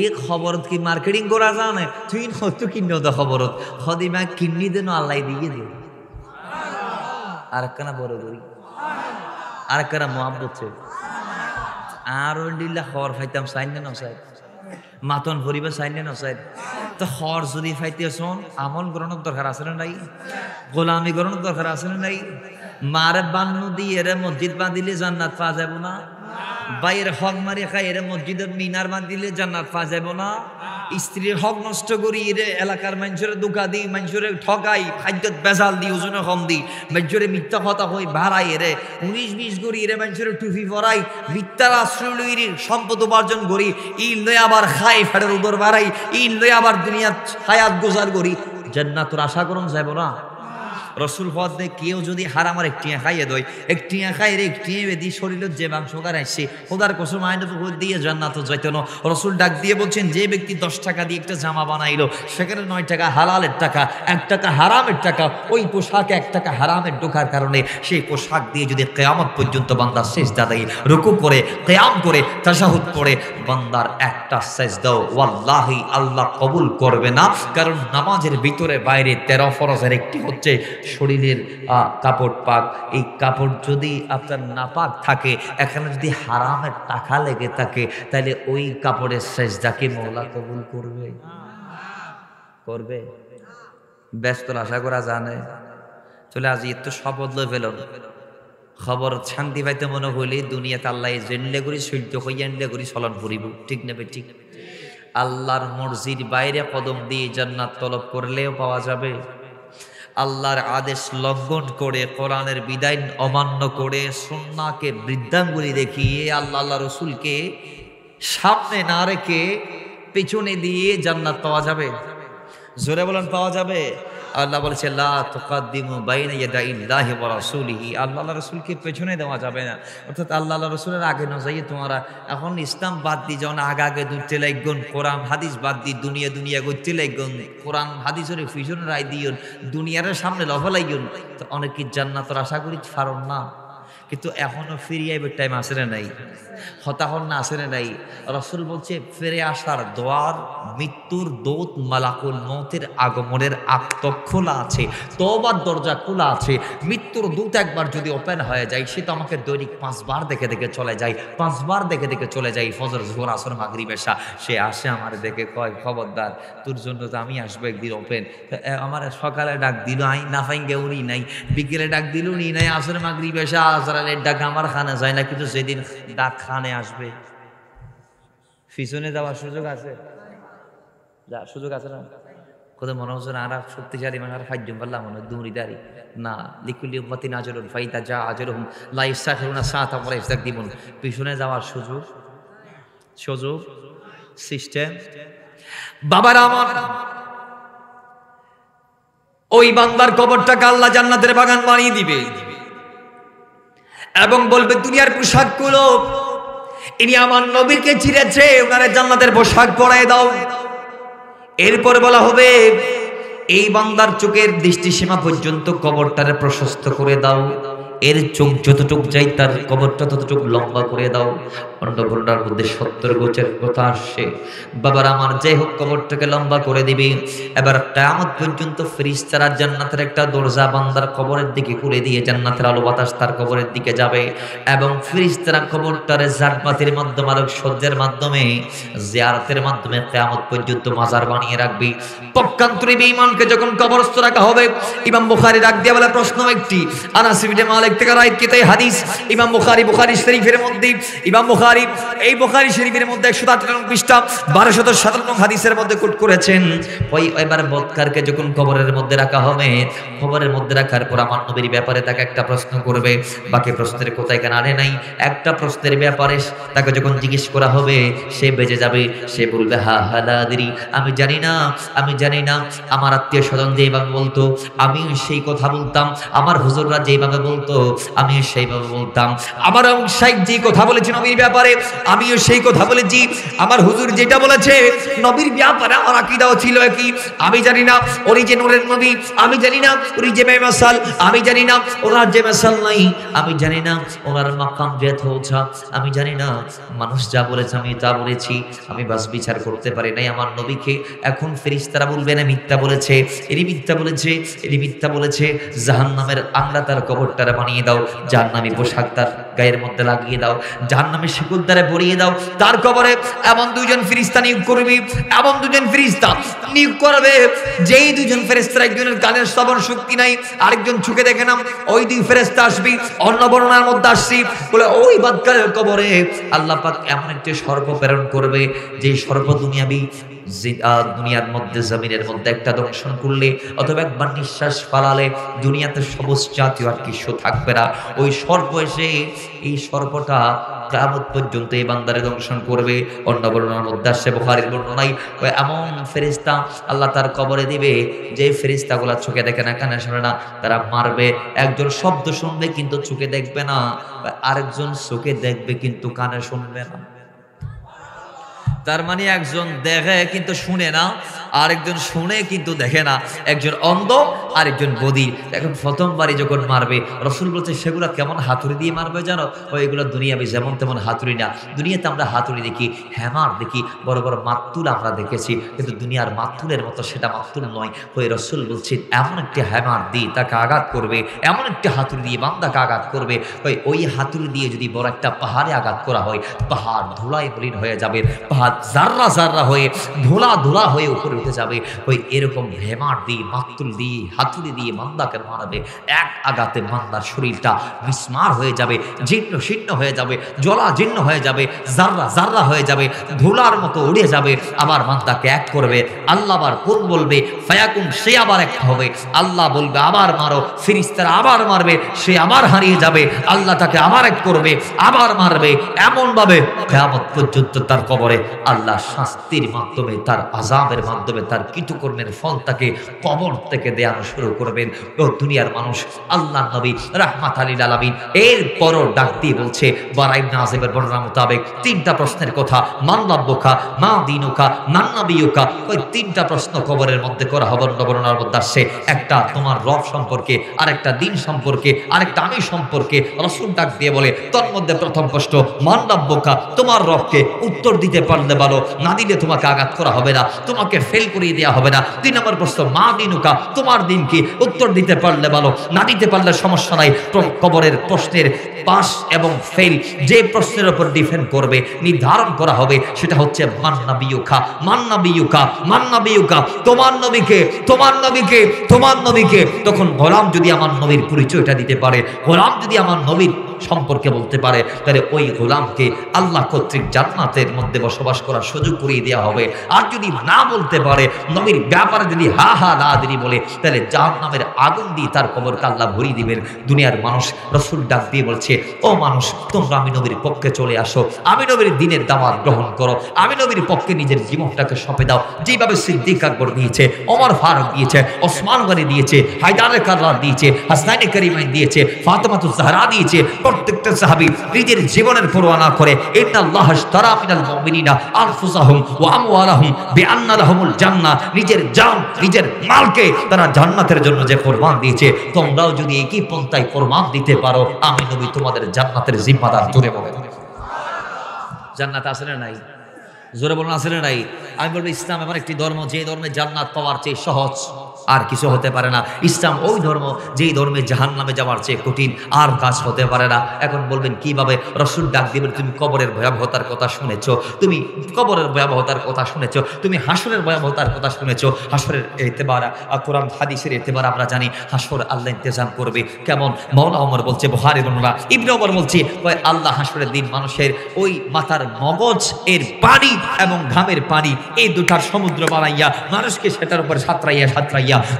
Speaker 1: এই খবর কি মার্কেটিং করা জানে? তুই হয়তো কিনো দা খবরত হদিমা কিন্নি দেন আল্লাহ দিয়ে দিও। আর একখানা বড় করি, আর একখানা মহাব্বত আর ডিল্লা খবর ফাইতাম সাইন না সাইড মাতন ভরিবে সাইন না সাইড। তো খর যদি ফাইতে শোন আমল গ্রহণের দরকার আছে না নাই? গোলামি গ্রহণের দরকার আছে না নাই? মারে বান্নু দিয়ে এর মসজিদ বাঁধিলে জান্নাত পাওয়া যাব না? বাইয়ের হক মারি খাই এর মসজিদের মিনার বাঁধিলে জান্নাত পাওয়া যাব না? স্ত্রীর হক নষ্ট করি এর এলাকার মানুষের দোকা দিই, মানুষের ঠকাই, খাদ্যত বেজাল দিই, ওজনে কম দিই, মানুষের মিথ্যা কথা হই ভাড়াই এরে 19-20 করি এর মানুষের টুপি পরাই, মিথ্যার আশ্রয় লই সম্পদ উপার্জন করি, ইল লই আবার খাই ফেড়ের উদর বাড়াই, ইল লই আবার দুনিয়ার হায়াত গুজার করি, জান্নাতের আশা করুন যাব না? রসুল পদে কেউ যদি হারামার একটিয়া খাইয়ে দেয়, একটিয়া খাই রে একটিয়া বেদি শরীরের যে মাংস আসছে খোদার কসম আইন দিয়ে জান্নাত যাইত না। রসুল ডাক দিয়ে বলছেন যে ব্যক্তি 10 টাকা দিয়ে একটা জামা বানাইলো, সেখানে 9 টাকা হালালের টাকা, 1 টাকা হারামের টাকা, ওই পোশাকে 1 টাকা হারামের ঢোকার কারণে সেই পোশাক দিয়ে যদি কিয়ামত পর্যন্ত বান্দা সিজদা দেয়, রুকু করে, কিয়াম করে, তাশাহুদ পড়ে, বান্দার একটা সিজদাও ওয়াল্লাহি আল্লাহ কবুল করবে না। কারণ নামাজের ভিতরে বাইরে 13 ফরজের একটি হচ্ছে শরীরের কাপড় পাক। এই কাপড় যদি আপনার নাপাক থাকে, এখানে যদি হারামের টাকা লেগে থাকে, তাহলে ওই কাপড়ের সেজদাকে মওলা কবুল করবে? করবে? ব্যস্ত আশা করা জানে। চলে আজ এত শপথ লই ফেল খবর শান্তি পাইতে মনে হইলে দুনিয়াতে আল্লাহ জেনলে করি সহ্য হইয়া আনলে করি চলন ফুরিব। ঠিক নেবে? ঠিক। আল্লাহর মর্জির বাইরে কদম দিয়ে জান্নাত তলব করলেও পাওয়া যাবে। আল্লাহর আদেশ লঙ্ঘন করে, কোরআনের বিধান অমান্য করে, সুন্নাহকে বৃদ্ধাঙ্গুলি দেখিয়ে, আল্লাহ রসুলকে সামনে না রেখে পেছনে দিয়ে জান্নাত পাওয়া যাবে? জোরে বলেন পাওয়া যাবে? আল্লাহ বলেছে লা তুকাদ্দিমু বাইনা ইয়াদাইল্লাহি ওয়া রাসূলিহি, আল্লাহ রাসূলকে পেছনে দেওয়া যাবে না। অর্থাৎ আল্লাহ রাসূলের আগে না যাইয়ে তোমরা এখন ইসলাম বাদ দি যখন আগে দুইতে লাগগুন, কোরআন হাদিস বাদ দি দুনিয়া করতে লাগগুন, কোরআন হাদিসের পিছনে রায় দিয়ন, দুনিয়ার সামনে লফা লাগগুন, তো অনেকে জান্নাতের আশা করি পারন না। কিন্তু এখনো ফিরিয়ে আইবার টাইম আসে না নাই? হতাহন না আসে না নাই? রাসূল বলছে ফিরে আসার দ্বার, মৃত্যুর দূত মালাকুল মউতের আগমনের আগ খোলা আছে, তওবার দরজা খোলা আছে। মৃত্যুর দূত একবার যদি ওপেন হয়ে যায়, সে তো আমাকে দৈনিক 5 বার দেখে চলে যায়, 5 বার দেখে চলে যায়, ফজর, যোহর, আসর, মাগরিব, এশা। সে আসে আমার দেখে কয় খবরদার তোর জন্য তো আমি আসবো একদিন ওপেন। আমার সকালে ডাক দিল আই না ফাইঙ্গে উনি নাই, বিকেলে ডাক দিল উনি নাই, আসর, মাগরিব, এশা, আজরালের ডাক আমার খানে যায় না। কিন্তু যেদিন ডাক খানে আসবে পিছনে যাওয়ার সুযোগ আছে? সুযোগ আছে না?
Speaker 2: কোথাও মনে হচ্ছে না আর শক্তিশালী মানে আর ফাইজ পারলাম মনে হয় দুমরিদারি না। লিকুলি উম্মতি নাজরুল ফাইদা যা আজরহুম লা ইস্তাখিরুনা সাআতা ওয়া লা ইস্তাকদিমুন। পিছনে যাওয়ার সুযোগ সিস্টেম।
Speaker 1: বাবারা আমার, ওই বান্দার কবরটাকে আল্লাহ জান্নাতের বাগান বানিয়ে দিবে এবং বলবে দুনিয়ার পোশাকগুলো ইনি আমার নবীকে চিরেছে, ওনারে জান্নাতের পোশাক পরায় দাও। এরপর বলা হবে এই বান্দার চোখের দৃষ্টিসীমা পর্যন্ত কবরটারে প্রশস্ত করে দাও, এর চোখ যতটুক যাই তার কবরটা ততটুক লম্বা করে দাও। অন্নপূর্ণার মধ্যে 70 গোছের কথা আসছে। বাবার আমার যাই হোক কবরটাকে লম্বা করে দিবি। এবার কিয়ামত পর্যন্ত ফেরেশতারা জান্নাতের একটা দরজা বান্দার কবরের দিকে খুলে দিয়ে জান্নাতের আলো বাতাস তার কবরের দিকে যাবে এবং ফেরেশতারা কবরটারে জান্নাতের মাধ্যমে আলোক সজ্জার মাধ্যমে জিয়ারতের মাধ্যমে কিয়ামত পর্যন্ত মাজার বানিয়ে রাখবি। পক্ষান্তরে বেঈমানকে যখন কবরস্থ রাখা হবে, ইমাম বুখারী ডাক দিয়ে বলে প্রশ্ন একটি, আনাস ইবনে মালিক থেকে রায় কিতাই হাদিস, ইমাম বুখারী শরীফের মধ্যে, ইমাম বুখারী এই বুখারী শরীফের মধ্যে 158 পৃষ্ঠা 1257 হাদিসের মধ্যে কোট করেছেন। ওই এবার বদকারকে যখন কবরের মধ্যে রাখা হবে, কবরের মধ্যে রাখার পর আমার নবীর ব্যাপারে তাকে একটা প্রশ্ন করবে, বাকি প্রশ্নের কোথায় কেন আনে নাই, একটা প্রশ্নের ব্যাপারে তাকে যখন জিজ্ঞেস করা হবে সে বেঁচে যাবে। সে বলবে হা হালাদিরি, আমি জানি না। আমার আত্মীয় স্বজন যেভাবে বলতো আমি সেই কথা বলতাম, আমার হুজুররা যেভাবে বলতো আমি সেইভাবে বলতাম, আমার শাইখ যে কথা বলেছে নবীর ব্যাপারে আমিও সেই কথা বলেছি, আমার হুজুর যেটা বলেছে নবীর ব্যাপারে আমার আকীদাও ছিল কি আমি জানি না। উনি যে নূরের নবী আমি জানি না, উনি যে বেমাসাল আমি জানি না, ওনার যে মাসাল নাই আমি জানি না, ওনার মাকাম যে থোছা আমি জানি না। মানুষ যা বলেছে আমি তা বলেছি, আমি বাস বিচার করতে পারি নাই আমার নবীকে। এখন ফেরেশতারা বলবে না মিথ্যা বলেছে, এরই মিথ্যা বলেছে। জাহান্নামের আংলা তার কবরটারে বানিয়ে দাও, জাহান্নামী পোশাক তার গায়ের মধ্যে লাগিয়ে দাও, জাহান্নামের শিকল দ্বারা পরিয়ে দাও তার কবরে। এমন দুইজন ফেরেশতা নিয়োগ করবি, এমন দুজন ফেরেশতা নিয়োগ করবে যেই দুজন ফেরেশতা একজনের কানের শ্রবণ শক্তি নাই, আরেকজন চোখে দেখে না। ওই দুই ফেরেশতা আসবি, অন্য বর্ণনার মধ্যে আসছি বলে ওই বাদকারের কবরে আল্লাহ পাক এমন একটি সর্প প্রেরণ করবে যে সর্প দুনিয়ার মধ্যে জমিনের মধ্যে একটা দংশন করলে অথবা একবার নিঃশ্বাস ফালালে দুনিয়াতে সবুজ জাতীয় আর কিছু থাকবে না। ওই সর্প এসে এই সর্পটা কিয়ামত পর্যন্ত এই বান্দারে দংশন করবে। অন্য বর্ণনার মধ্যে আসছে, বুখারীর বর্ণনায়, ওই এমন ফেরেশতা আল্লাহ তার কবরে দিবে যে ফেরেশতাগুলা চোখে দেখে না, কানে শোনে না, তারা মারবে। একজন শব্দ শুনবে কিন্তু চোখে দেখবে না, আরেকজন চোখে দেখবে কিন্তু কানে শুনবে না। তার মানে একজন দেখে কিন্তু শুনে না, আরেকজন শুনে কিন্তু দেখে না। একজন অন্ধ আরেকজন বধির। এখন প্রথমবারই যখন মারবে, রাসূল বলছে সেগুলো কেমন হাতুড়ি দিয়ে মারবে জানো? এগুলো দুনিয়াবি যেমন তেমন হাতুড়ি না। দুনিয়াতে আমরা হাতুড়ি দেখি, হ্যামার দেখি, বড় বড় মাত্তুল আমরা দেখেছি, কিন্তু দুনিয়ার মাত্তুলের মতো সেটা মাত্তুল নয়। ওই রাসূল বলছেন এমন একটি হ্যামার দিয়ে তাকে আঘাত করবে, এমন একটি হাতুড়ি দিয়ে বান্দাকে আঘাত করবে, ওই হাতুড়ি দিয়ে যদি বড় একটা পাহাড়ে আঘাত করা হয়, পাহাড় ধুলায় মলিন হয়ে যাবে, পাহাড় জাররা জাররা হয়ে ধুলা হয়ে উপরে উঠে যাবে। ওই এরকম হেমার দিয়ে, মাত্তুল দিয়ে, হাতুড়ি দিয়ে বান্দাকে মারবে, এক আঘাতে বান্দার শরীরটা মিসমার হয়ে যাবে, জীর্ণ শীর্ণ হয়ে যাবে, জলাজীর্ণ হয়ে যাবে, জাররা জাররা হয়ে যাবে, ধুলার মতো উড়ে যাবে। আবার বান্দাকে এক করবে, আল্লাহ আবার কোন বলবে ফায়াকুন, সে আবার এক হবে। আল্লাহ বলবে আবার মারো, ফেরেশতারা আবার মারবে, সে আবার হারিয়ে যাবে। আল্লাহ তাকে আবার এক করবে, আবার মারবে। এমন ভাবে কিয়ামত পর্যন্ত তার কবরে আল্লাহ শাস্তির মাধ্যমে, তার আযাবের মাধ্যমে, তার কৃতকর্মের ফল তাকে কবর থেকে দেয়ানো শুরু করবেন। ও দুনিয়ার মানুষ, আল্লাহর নবী রাহমাতাল লিল আলামিন এরপরও ডাক দিয়ে বলছে, বারা ইবনে আযিমের বর্ণনা মোতাবেক 3টা প্রশ্নের কথা, মান রাব্বুকা, মা দীনুকা, মান নাবিয়ুকা। ওই 3টা প্রশ্ন কবরের মধ্যে করা হবে। বর্ণনার মধ্যে আসছে, একটা তোমার রব সম্পর্কে, আরেকটা দিন সম্পর্কে, আরেকটা আমি সম্পর্কে। রাসূল ডাক দিয়ে বলে, তোর মধ্যে প্রথম প্রশ্ন মান রাব্বুকা, তোমার রবকে উত্তর দিতে পারলে ভালো, না দিলে তোমাকে আঘাত করা হবে না, তোমাকে ফেল করিয়ে দেওয়া হবে না। 2 নম্বর প্রশ্ন মা দীনুকা, তোমার দিন কি, উত্তর দিতে পারলে ভালো, না দিতে পারলে সমস্যা নাই। কবরের প্রশ্নের পাস এবং ফেল যে প্রশ্নের উপর ডিপেন্ড করবে, নির্ধারণ করা হবে, সেটা হচ্ছে মান নাবিয়ুকা, মান নাবিয়ুকা, মান নাবিয়ুকা, তোমার নবীকে, তোমার নবীকে, তোমার নবীকে। তখন গোলাম যদি আমার নবীর পরিচয়টা দিতে পারে, গোলাম যদি আমার নবীর সম্পর্কে বলতে পারে, তাহলে ওই গোলামকে আল্লাহ কর্তৃক জান্নাতের মধ্যে বসবাস করার সুযোগ করিয়ে দেওয়া হবে। আর যদি না বলতে পারে, নবীর ব্যাপারে যদি হা হা না দিনি বলে, তাহলে জাহান্নামের আগুন দিয়ে তার কবরকে আল্লাহ ভরিয়ে দিবেন। দুনিয়ার মানুষ রাসূল ডাক দিয়ে বলছে, ও মানুষ, তোমরা আমি নবীর পক্ষে চলে আসো, আমি নবীর দ্বীনের দাওয়াত গ্রহণ করো, আমি নবীর পক্ষে নিজের জীবনটাকে সঁপে দাও। যেভাবে সিদ্দিক আকবর দিয়েছে, ওমর ফারুক দিয়েছে, ওসমান গনি দিয়েছে, হায়দার কাররার দিয়েছে, হাসনাইন কারিমাইন দিয়েছে, ফাতেমাতুজ জাহরা দিয়েছে, প্রত্যেকটা সাহাবী নিজের জীবনের পরোয়া না করে ইন্নাল্লাহ আশতারা মিনাল মুমিনিনা আনফুসাহুম ওয়া আমওয়ালাহুম বিআন্না লাহুমুল জান্নাহ, নিজের জান নিজের মালকে তারা জান্নাতের জন্য যে কুরবান দিয়েছে, তোমরাও যদি একই পন্থায় কুরবান দিতে পারো, আমি নবী তোমাদের জান্নাতের জিম্মাদার। জোরে বলেন জান্নাত আছে না নাই? জোরে বলুন আছে না নাই? আমি বলবো ইসলাম এমন একটি ধর্ম, যে ধর্মে জান্নাত পাওয়ার চেয়ে সহজ আর কিছু হতে পারে না। ইসলাম ওই ধর্ম যেই ধর্মে জাহান্নামে যাওয়ার চেয়ে কঠিন আর কাজ হতে পারে না। এখন বলবেন কিভাবে? রাসূল ডাক দিবেন, তুমি কবরের ভয়াবহতার কথা শুনেছো, তুমি কবরের ভয়াবহতার কথা শুনেছো, তুমি হাসরের ভয়াবহতার কথা শুনেছো। হাসরের এতেবার কোরআন হাদিসের এতেবার আমরা জানি হাসর আল্লাহ ইন্তজাম করবে। কেমন? মাওলা ওমর বলছে, বুখারী বর্ণনা, ইবনে ওমর বলছে, আল্লাহ হাসরের দিন মানুষের ওই মাথার মগজ এর পানি এবং ঘামের পানি এই দুটার সমুদ্র বানাইয়া মানুষকে সেটার উপর সাঁতরাইয়া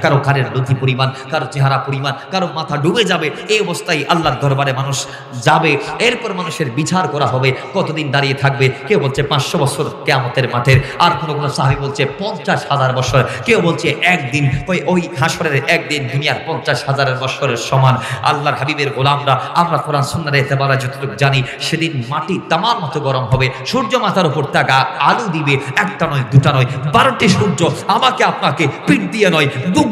Speaker 1: কারো কানের লুথি পরিমাণ, কারো চেহারা পরিমাণ, কারো মাথা ডুবে যাবে। এই অবস্থায় আল্লাহর দরবারে মানুষ যাবে। এরপর মানুষের বিচার করা হবে। কতদিন দাঁড়িয়ে থাকবে? কেউ বলছে 500 বছর কিয়ামতের মাঠের, আর কোনো সাহাবী বলছে 50,000 বছর, কেউ বলছে একদিন। ওই হাসরের একদিন দুনিয়ার 50,000 বছরের সমান। আল্লাহর হাবিবের গোলামরা, আমরা কোরআন সুন্নাহর এতেবারে যতটুকু জানি, সেদিন মাটি তামার মতো গরম হবে। সূর্য মাথার উপর তাকা আলো দিবে, একটা নয় দুটা নয়, 12টি সূর্য আমাকে আপনাকে পিঠ দিয়ে নয় মুখ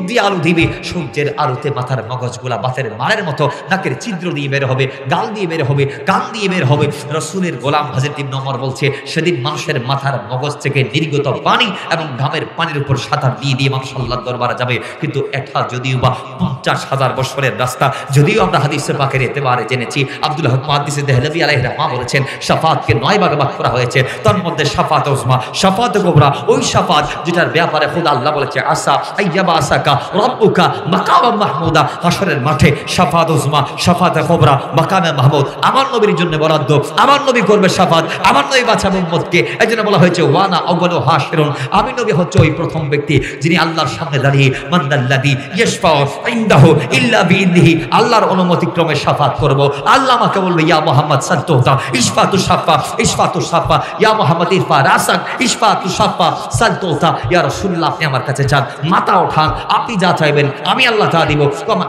Speaker 1: দিয়ে আলো দিবে। সূর্যের আলোতে মাথার মগজগুলা বাতের মারের মতো নাকের ছিদ্র দিয়ে বের হবে, গাল দিয়ে বের হবে, কান দিয়ে বের হবে। রাসূলের গোলাম হযরত ইবনে ওমর বলছে, সেদিন মানুষের মাথার মগজ থেকে নির্গত পানি এবং ঘামের পানির উপর সাঁতার দিয়ে মানুষ আল্লাহর দরবারে যাবে। কিন্তু এটা যদিও বা 50,000 বছরের রাস্তা, যদিও আমরা হাদিসে পাকের এতেবারে জেনেছি, আব্দুল হক মুহাদ্দিস দেহলভী আলাইহির রাহমা বলেছেন, শাফাতকে 9 ভাগে ভাগ করা হয়েছে। তার মধ্যে শাফাত উজমা, শাফাত কুবরা, ওই শাফাত যেটার ব্যাপারে খোদা আল্লাহ বলেছে, আসা আইয়াবা আসাকা রব্বুকা মাকাম মাহমুদা। হাসরের মাঠে শাফাত উজমা, শাফাত কুবরা, মাকামে মাহমুদ আমার নবীর জন্য বরাদ্দ। আমার নবী করবে শাফাত, আমার নবী বাঁচাবে উম্মতকে। এজন্য বলা হয়েছে ওয়ানা আউয়ালু হাশিরুন, আমি নবী হচ্ছে ওই প্রথম ব্যক্তি যিনি আল্লাহর সামনে দাঁড়িয়ে মান্দাল্লাযী ইয়াশফাউ ইনদাহু ইল্লা বিইذনিহি, আল্লাহর অনুমতিক্রমে শাফাত করব। আল্লাহ আমাকে বলবে, ইয়া মুহাম্মদ সাল্তুতা ইশফাতু শাফা ইশফাতু শাফা, ইয়া মুহাম্মদ ইরফা রাসাক ইশফাতু শাফা সাল্তুতা। ইয়া রাসূলুল্লাহ, আপনি আমার কাছে চান, মাথা ওঠান, আপনি যা চাইবেন আমি আল্লাহ তা দিব।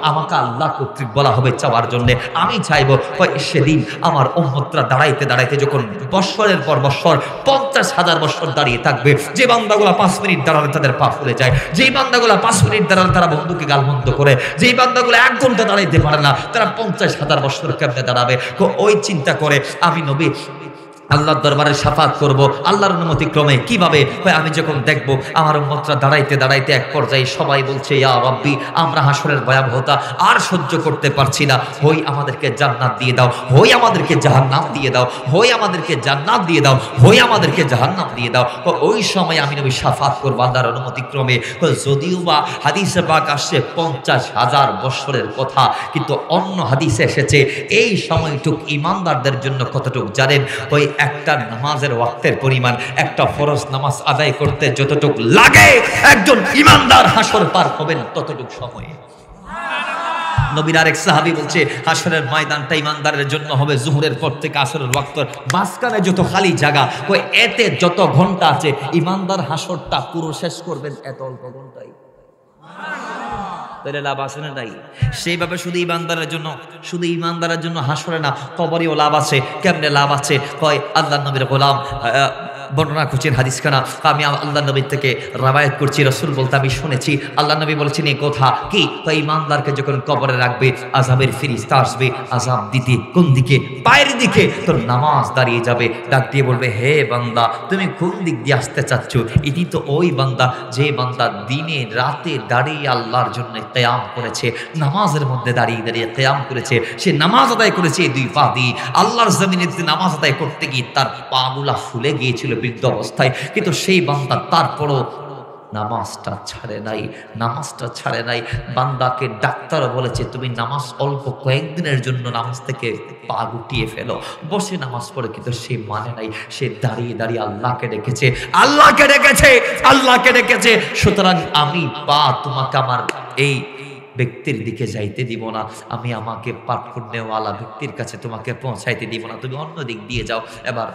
Speaker 1: আমাকে আল্লাহ কর্তৃক বলা হবে চাওয়ার জন্য, আমি চাইব। সেদিন আমার উম্মতরা দাঁড়াইতে দাঁড়াইতে যখন বৎসরের পর বৎসর 50,000 বৎসর দাঁড়িয়ে থাকবে, যে বান্দাগুলা 5 মিনিট দাঁড়ালে তাদের পা ফুলে যায়, যেই বান্দাগুলা 5 মিনিট দাঁড়ালে তারা বন্ধুকে গালমন্দ করে, যেই বান্দাগুলো 1 ঘন্টা দাঁড়াইতে পারে না, তারা 50,000 বৎসর কেমনে দাঁড়াবে? ওই চিন্তা করে আমি নবী আল্লাহর দরবারে শাফাত করব আল্লাহর অনুমতি ক্রমে। কিভাবে? আমি যখন দেখব আমার উম্মতরা দাঁড়াইতে দাঁড়াইতে এক পর্যায়ে সবাই বলছে, ইয়া রাব্বি, আমরা হাসরের ভয়াবহতা আর সহ্য করতে পারছি না, হই আমাদেরকে জান্নাত দিয়ে দাও, হই আমাদেরকে জাহান্নাম দিয়ে দাও, হই আমাদেরকে জান্নাত দিয়ে দাও, হই আমাদেরকে জাহান্নাম দিয়ে দাও। ওই সময় আমি নবী শাফাত করব আল্লাহর অনুমতি ক্রমে। যদিও বা হাদিসে পাক আসছে 50,000 বছরের কথা, কিন্তু অন্য হাদিসে এসেছে এই সময়টুক ইমানদারদের জন্য কতটুক জানেন? ওই একটা নামাজের ওয়াক্তের পরিমাণ, একটা ফরজ নামাজ আদায় করতে যতটুক লাগে একজন ইমানদার হাসর পার হবেন ততটুক সময়ে। নবীর আরেক সাহাবী বলছে, হাসরের ময়দানটা ইমানদারের জন্য হবে জোহরের পর থেকে আসরের ওয়াক্তের মাঝখানে যত খালি জায়গা, ওই এতে যত ঘন্টা আছে, ইমানদার হাসরটা পুরো শেষ করবেন এত অল্প ঘন্টায়। তাহলে লাভ আছে না নাই? সেইভাবে শুধু ইমানদারের জন্য হাসরে না, কবরেও লাভ আছে। কেমনে লাভ আছে? কয় আল্লাহর নবীর গোলাম বর্ণনা করছেন হাদিস খানা, আমি আল্লাহ নবীর থেকে রাবায়াত করছি, রাসূল বলতে আমি শুনেছি, আল্লাহ নবী বলেছেন এই কথা কি? তো ইমানদারকে যখন কবরে রাখবে, আযাবের ফেরেশতা আসবে আযাব দিতে। কোন দিকে? পায়ের দিকে। তোর নামাজ দাঁড়িয়ে যাবে, ডাক দিয়ে বলবে, হে বান্দা, তুমি কোন দিক দিয়ে আসতে চাচ্ছ? এটি তো ওই বান্দা যে বান্দা দিনে রাতে দাঁড়িয়ে আল্লাহর জন্য কিয়াম করেছে, নামাজের মধ্যে দাঁড়িয়ে দাঁড়িয়ে কিয়াম করেছে। সে নামাজ আদায় করেছে এই 2 পা দিয়ে। আল্লাহর জমিনে নামাজ আদায় করতে গিয়ে তার পাগুলা ফুলে গিয়েছিল বৃদ্ধ অবস্থায়, কিন্তু সেই বান্দা তারপরও
Speaker 2: নামাজটা ছাড়ে নাই, নামাজটা ছাড়ে নাই। বান্দাকে ডাক্তার বলেছে তুমি নামাজ অল্প কয়েকদিনের জন্য নামাজ থেকে পা গুটিয়ে ফেলো, বসে নামাজ পড়ে, কিন্তু সে মানে নাই। সে দাঁড়িয়ে দাঁড়িয়ে আল্লাহকে ডেকেছে, আল্লাহকে ডেকেছে, আল্লাহকে ডেকেছে। সুতরাং আমি পা তোমাকে আমার এই ব্যক্তির দিকে যাইতে দিব না, আমি আমাকে পাপ পুণ্যওয়ালা ব্যক্তির কাছে তোমাকে পৌঁছাইতে দিব না, তুমি অন্য দিক দিয়ে যাও। এবার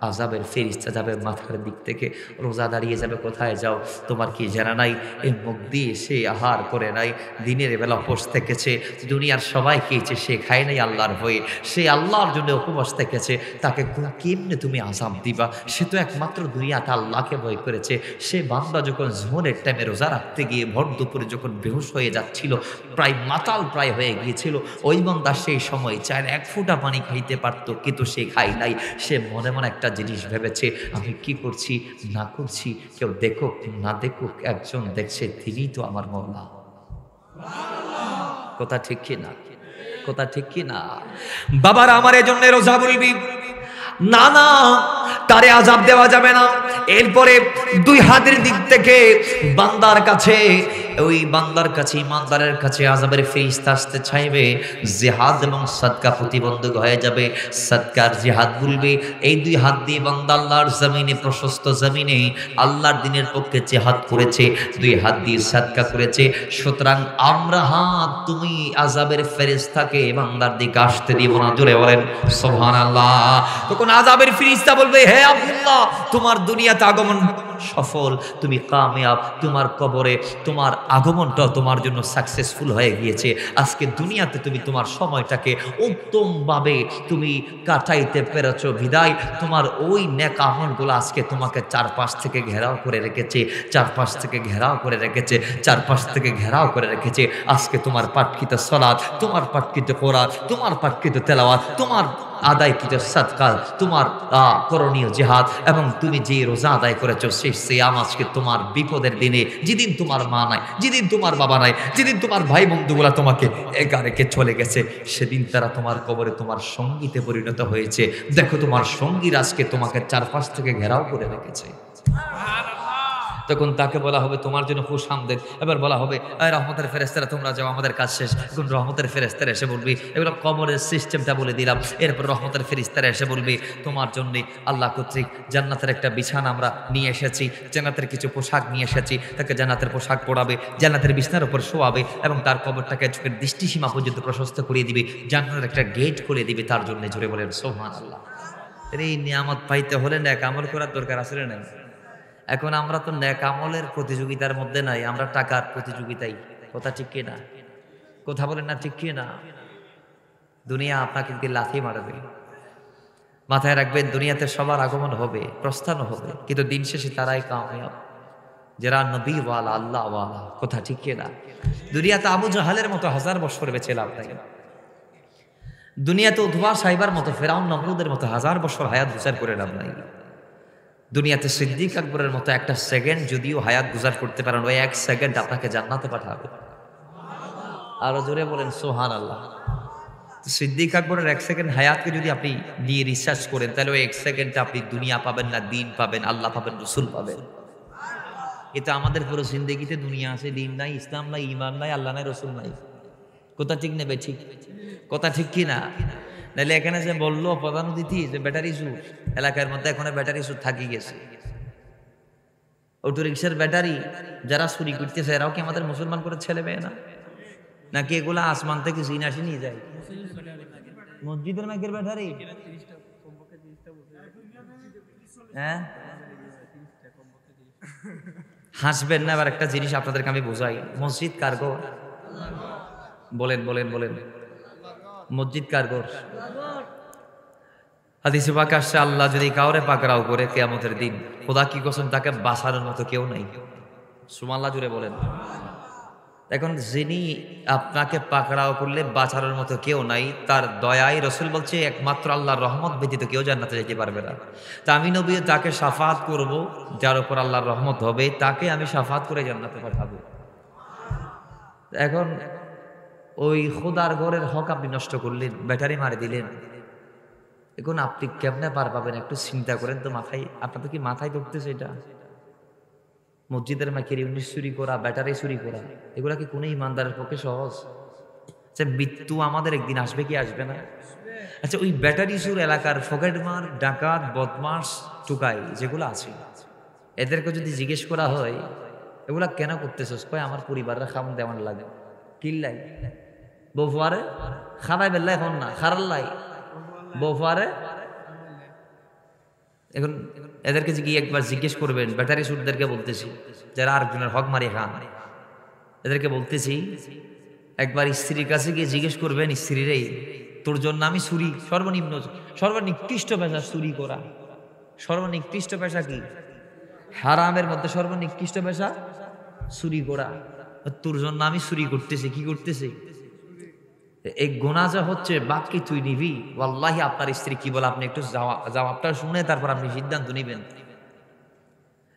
Speaker 2: আযাবের ফেরেশতা যাবে মাথার দিক থেকে, রোজা দাঁড়িয়ে যাবে কোথায় যাও, তোমার কি জানা নাই এই মুখ দিয়ে সে আহার করে নাই, দিনের বেলা উপোস থেকেছে, দুনিয়ার সবাই খেয়েছে, সে খায় নাই আল্লাহর ভয়ে, সে আল্লাহর জন্য উপবাস থেকেছে, তাকে কেমনে তুমি আযাব দিবা? সে তো একমাত্র দুনিয়াতে আল্লাহকে ভয় করেছে। সে বান্দা যখন জোহরের টাইমে রোজা রাখতে গিয়ে ভর দুপুরে যখন বেহুশ হয়ে যাচ্ছিল, প্রায় মাতাল প্রায় হয়ে গিয়েছিল, ওই বান্দা সেই সময় চাইলে এক ফোঁটা পানি খাইতে পারতো, কিন্তু সে খাই নাই। সে মনে মনে একটা জিনিস ভেবেছে, আমি কি করছি না করছি কেউ দেখুক না দেখুক, একজন দেখছে, তিনিই তো আমার মওলা। কথা ঠিক কি না? কথা ঠিক কি না?
Speaker 1: বাবার আমার এজন্য রোজা বলবি না, না তারে আযাব দেওয়া যাবে না। এরপরে দুই হাতের দিক থেকে বান্দার কাছে, ওই বান্দার কাছে, ইমানদারের কাছে আযাবের ফেরেশতা আসতে চাইবে। জিহাদ এবং সাদকা প্রতিবন্ধক হয়ে যাবে। সাদকার জিহাদ বলবে, এই দুই হাত দিয়ে বান্দা আল্লাহর জমিনে, প্রশস্ত জমিনে আল্লাহর দ্বীনের পক্ষে জিহাদ করেছে, দুই হাত দিয়ে সাদকা করেছে। সুতরাং আমরা হাত তুমি আযাবের ফেরেশতাকে বান্দার দিকে আসতে দিব না। জোরে বলেন সুবহানাল্লাহ। তখন আযাবের ফেরেশতা বলবে, হে আব্দুল্লাহ, তোমার দুনিয়াতে আগমন সফল, তুমি কামিয়াব, তোমার কবরে তোমার আগমনটা তোমার জন্য সাকসেসফুল হয়ে গিয়েছে। আজকে দুনিয়াতে তুমি তোমার সময়টাকে উত্তমভাবে তুমি কাটাইতে পেরেছো, বিদায় তোমার ওই নেক আমলগুলো আজকে তোমাকে চারপাশ থেকে ঘেরাও করে রেখেছে, চারপাশ থেকে ঘেরাও করে রেখেছে, চারপাশ থেকে ঘেরাও করে রেখেছে। আজকে তোমার পাঠকৃত সালাত, তোমার পাঠকৃত কোরআন, তোমার পাঠকৃত তেলাওয়াত, তোমার আদায়কৃত সাদকা, তোমার করণীয় জিহাদ, এবং তুমি যে রোজা আদায় করেছো সেই সিয়াম আজকে তোমার বিপদের দিনে, যেদিন তোমার মা নাই, যেদিন তোমার বাবা নাই, যেদিন তোমার ভাই বন্ধুগুলা তোমাকে একা রেখে চলে গেছে, সেদিন তারা তোমার কবরে তোমার সঙ্গীতে পরিণত হয়েছে। দেখো তোমার সঙ্গীর আজকে তোমাকে চারপাশ থেকে ঘেরাও করে রেখেছে। তখন তাকে বলা হবে তোমার জন্য খুশ আমদেদ। এবার বলা হবে, রহমতের ফেরেশতারা তোমরা যাও, আমাদের কাজ শেষ। এখন রহমতের ফেরেশতারা এসে বলবি, এগুলো কবরের সিস্টেমটা বলে দিলাম। এরপর রহমতের ফেরেশতারা এসে বলবি, তোমার জন্য আল্লাহ কর্তৃক জান্নাতের একটা বিছানা আমরা নিয়ে এসেছি, জান্নাতের কিছু পোশাক নিয়ে এসেছি। তাকে জান্নাতের পোশাক পরাবে, জান্নাতের বিছানার উপর শোয়াবে, এবং তার কবরটাকে চোখের দৃষ্টিসীমা পর্যন্ত প্রশস্ত করিয়ে দিবে, জান্নাতের একটা গেট খুলে দিবে তার জন্য। জোরে বলেন সুবহানাল্লাহ। এই নিয়ামত পাইতে হলে নেক আমল করার দরকার আছে না? এখন আমরা তো নেক আমলের প্রতিযোগিতার মধ্যে নাই, আমরা টাকার প্রতিযোগিতাই। কথা ঠিক কি না? কথা বলেন না ঠিক কি না? দুনিয়া আপনাকে লাথি মারবে। মাথায় রাখবেন, দুনিয়াতে সবার আগমন হবে, প্রস্থান হবে, কিন্তু দিন শেষে তারাই কামিয়াব যারা নবী ওয়ালা, আল্লাহ ওয়ালা। কথা ঠিক কি না? দুনিয়াতে আবু জাহালের মতো হাজার বছর বেঁচে লাভ নাই। দুনিয়াতে উতবা সাইবার মতো, ফেরাউন নমরুদের মতো হাজার বছর হায়াত গুজার করে লাভ নাই। দুনিয়াতে সিদ্দিক আকবরের মতো একটা সেকেন্ড যদিও হায়াত গুজার করতে পারেন, ওই এক সেকেন্ড আপনাকে জান্নাতে পাঠাবে। আরো জোরে বলেন সুবহানাল্লাহ। সিদ্দিক আকবরের এক সেকেন্ড হায়াতকে যদি আপনি নিয়ে রিসার্চ করেন, তাহলে ওই এক সেকেন্ডে আপনি দুনিয়া পাবেন না, দিন পাবেন, আল্লাহ পাবেন, রসুল পাবেন। এটা আমাদের পুরো জিন্দেগিতে দুনিয়া আছে, দিন নাই, ইসলাম নাই, ইমান নাই, আল্লাহ নাই, রসুল নাই। কথা ঠিক নেবে ঠিক? কথা ঠিক কি না? নাহলে এখানে যে বললো প্রধান অতিথি যে ব্যাটারি সুট, এলাকার মধ্যে এখন ব্যাটারি সুট থাকি গেছে। অটো রিক্সার ব্যাটারি যারা চুরি করতেছে এরাও কি আমাদের মুসলমান করে ছেলে মেয়ে না? নাকি এগুলা আসমান থেকে জিন আসি নিয়ে যায়? মসজিদের মাইকের ব্যাটারি, হ্যাঁ হাসবেন না। আবার একটা জিনিস আপনাদেরকে আমি বোঝাই, মসজিদ কার ঘর? বলেন বলেন বলেন, মসজিদ কার ঘর? হাদিসে পাক আসছে, আল্লাহ যদি কাউরে পাকড়াও করে কিয়ামতের দিন, খোদা কি কসম তাকে বাঁচানোর মতো কেউ নাই। সুবহানাল্লাহ জুড়ে বলেন। এখন যিনি আপনাকে পাকড়াও করলে বাঁচানোর মতো কেউ নাই, তার দয়াই রসুল বলছে একমাত্র আল্লাহর রহমত ব্যতীত কেউ জান্নাতে যেতে পারবে না। তা আমি নবী তাকে শাফাত করব, যার উপর আল্লাহর রহমত হবে তাকে আমি শাফাত করে জান্নাতে পাঠাবো। এখন ওই খোদার ঘরের হক আপনি নষ্ট করলেন, ব্যাটারি মারে দিলেন, এখন আপনি কেমনে পার পাবেন? একটু চিন্তা করেন তো। মাথায় আপনাদের কি মাথায় ঢুকতেছে এটা?
Speaker 2: মসজিদের মাইকের ইউনিট চুরি করা, ব্যাটারি চুরি করা, এগুলা কি কোনো ইমানদারের পক্ষে সহজ? আচ্ছা, মৃত্যু আমাদের একদিন আসবে কি আসবে না? আচ্ছা, ওই ব্যাটারি চুর এলাকার ফকেটমার, ডাকাত, বদমাস, টুকাই যেগুলো আছে, এদেরকে যদি জিজ্ঞেস করা হয় এগুলা কেন করতেছস, কয় আমার পরিবারের খাম দেওয়ান লাগে, কিল্লাই বউফারে খারাই বেল্লাই এখন না খারাল্লাই বউফারে। এখন এদেরকে গিয়ে একবার জিজ্ঞেস করবেন, ব্যাটারি চুরদেরকে বলতেছি, যারা আরেকজনের হক মারি খান, এদেরকে বলতেছি, একবার স্ত্রীর কাছে গিয়ে জিজ্ঞেস করবেন, স্ত্রীরে তোর জন্য আমি চুরি, সর্বনিকৃষ্ট পেশা চুরি করা, সর্বনিকৃষ্ট পেশা কি? হারামের মধ্যে সর্বনিকৃষ্ট পেশা চুরি করা, তোর জন্য আমি চুরি করতেছি। কি করতেছি? এই গুনাহ যা হচ্ছে, বাকি তুই নিবি। ওয়াল্লাহি আপনার স্ত্রী কি বলে আপনি একটু জবাবটা শুনে তারপর আপনি সিদ্ধান্ত নিবেন।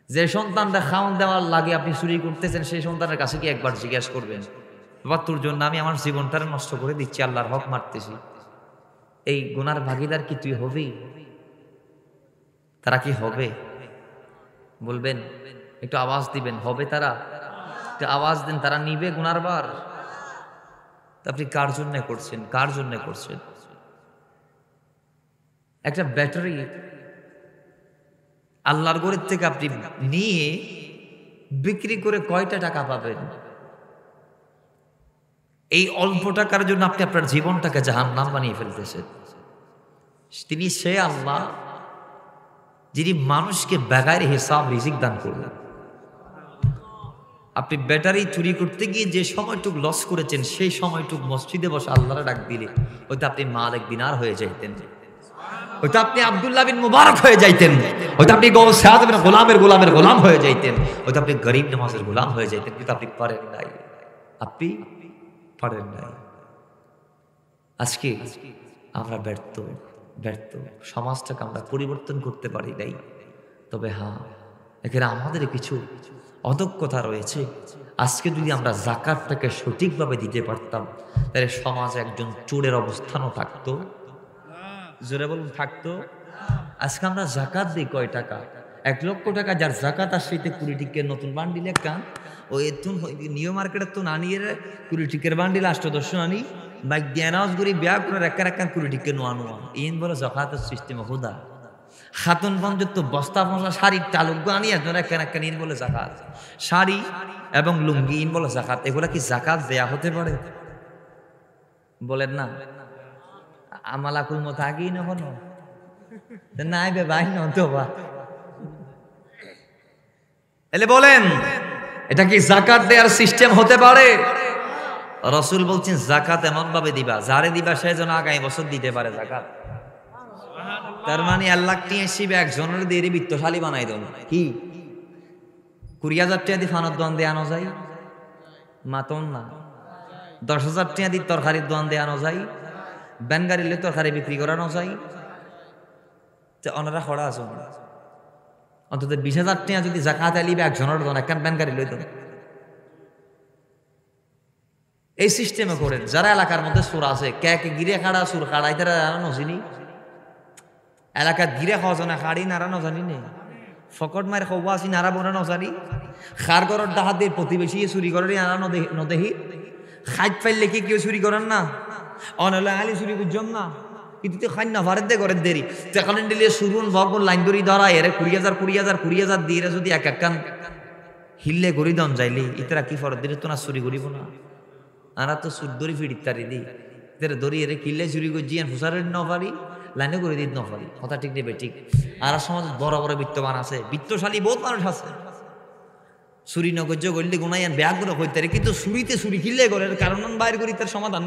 Speaker 2: যে সন্তানটা খাওয়ান দেওয়ার লাগে আপনি চুরি করতেছেন, সেই সন্তানের কাছে কি একবার জিজ্ঞাসা করবেন, বাবা তোর জন্য আমি আমার জীবনটা নষ্ট করে দিচ্ছি, আল্লাহর হক মারতেছি, এই গুনার ভাগিদার কি তুই হবি? তারা কি হবে? বলবেন, একটু আওয়াজ দিবেন, হবে তারা? একটু আওয়াজ দেন, তারা নিবে গুনার বার? আপনি কার জন্য করছেন? কার জন্য করছেন? একটা ব্যাটারি আল্লাহর ঘরের থেকে আপনি নিয়ে বিক্রি করে কয়টা টাকা পাবেন? এই অল্প টাকার জন্য আপনি আপনার জীবনটাকে জাহান্নাম বানিয়ে ফেলতেছেন। তিনি সে আল্লাহ যিনি মানুষকে বেগায়ের হিসাব রিজিক দান করলেন। আপনি ব্যাটারি চুরি করতে গিয়ে যে সময়টুক লস করেছেন, সেই সময়টুক মসজিদে বসে আল্লাহর ডাক দিলে হয়তো আপনি মালিক দিনার হয়ে যাইতেন, হয়তো আপনি আব্দুল্লাহ বিন মুবারক হয়ে যাইতেন, হয়তো আপনি গৌস আযমের গোলামের গোলাম হয়ে যাইতেন, হয়তো আপনি গরিব নামাজের গোলাম হয়ে যাইতেন, কিন্তু আপনি পারেন নাই। আপনি পারেন নাই। আজকে আমরা ব্যর্থ। সমাজটাকে আমরা পরিবর্তন করতে পারি নাই। তবে হ্যাঁ, এখানে আমাদের কিছু অদক্ষতা রয়েছে। আজকে যদি আমরা যাকাতটাকে সঠিকভাবে দিতে পারতাম, তাহলে সমাজে একজন চোরের অবস্থানও থাকতো। জোরে বলুন, থাকতো। আজকে আমরা যাকাত দিই কয় টাকা? 1 লক্ষ টাকা যার যাকাত আসছে 20 টিকের নতুন বান্ডিল একখান, ওই এতুন নিউ মার্কেটের তো নানিয়ে 20 টিকের বান্ডিল 8-10 আনি বাইক দিয়ে নাজ করি বিয়া করে একখান 20 টিকের নোয়া ইন বলে যাকাতের সিস্টেম হুদা। খাতুন পঞ্চত্ব বস্তা পঞ্চা শাড়ির তালুক আনি একজন একখান ইন বলে যাকাত। শাড়ি এবং লুঙ্গি ইন বলে যাকাত। এগুলা কি যাকাত দেয়া হতে পারে? বলেন না। আমালাকুল মতো আগেই না হলো নাই বে ভাই নতো বা এলে বলেন, এটা কি যাকাত দেওয়ার সিস্টেম হতে পারে? রাসূল বলছেন যাকাত এমন ভাবে দিবা যারে দিবা সে যেন আগামী বছর দিতে পারে যাকাত। তার মানে আল্লাহ টিয়া শিবে একজনের দিয়ে বিত্তশালী বানাই দেন। কি 20,000 টাকা দিয়ে ফানত দোয়ান দিয়ে আনো যায়? মাতন না। 10,000 টাকা দিয়ে তরকারির দোয়ান দিয়ে আনো যায়? ব্যান গাড়িলে তরকারি বিক্রি করানো যায়? ওনারা খড়া আছে অন্তত 20,000 টাকা যদি যাকাত আলিবে একজনের দোয়ান একখান ব্যান গাড়ি লইতেন। এই সিস্টেমে করেন। যারা এলাকার মধ্যে সুর আছে, কে গিরে খাড়া সুর খাড়াই তারা নজিনি এলাকার গিরে খাওয়া জানা খাড়ি নারা নজানি নেই, ফকট মায়ের খোয়া আসি নারা বোনা নজানি, খার গরর ডাহাত দিয়ে প্রতিবেশী চুরি করেন নারা নদেহি, খাইট ফাইলে কি কেউ চুরি করেন না, অনলে আলি চুরি করছম না, কিন্তু খাই না ভারত দিয়ে ঘরের দেরি তেকালেন দিলে শুরুন ভগন লাইন দড়ি ধরা এরে 20,000 দিয়ে যদি এক একখান হিললে গড়ি দম যাইলে ইতারা কি ফরত দিলে তো না চুরি করিব না। আরা তো সুর দড়ি ফিরিত তারি দি দড়ি এরে কিল্লে চুরি করছি ফুসারের নপারি লাইনে করে দিত নপারি। কথা ঠিক নেবে ঠিক। আর সমাজ বড় বড় বিত্তবান আছে, বিত্তশালী বহুত মানুষ আছে, চুরি নগর্য করলে গুনাই ব্যাগ করে হইতে, কিন্তু চুরিতে চুরি কিল্লে করে কারণ বাইর করি তার সমাধান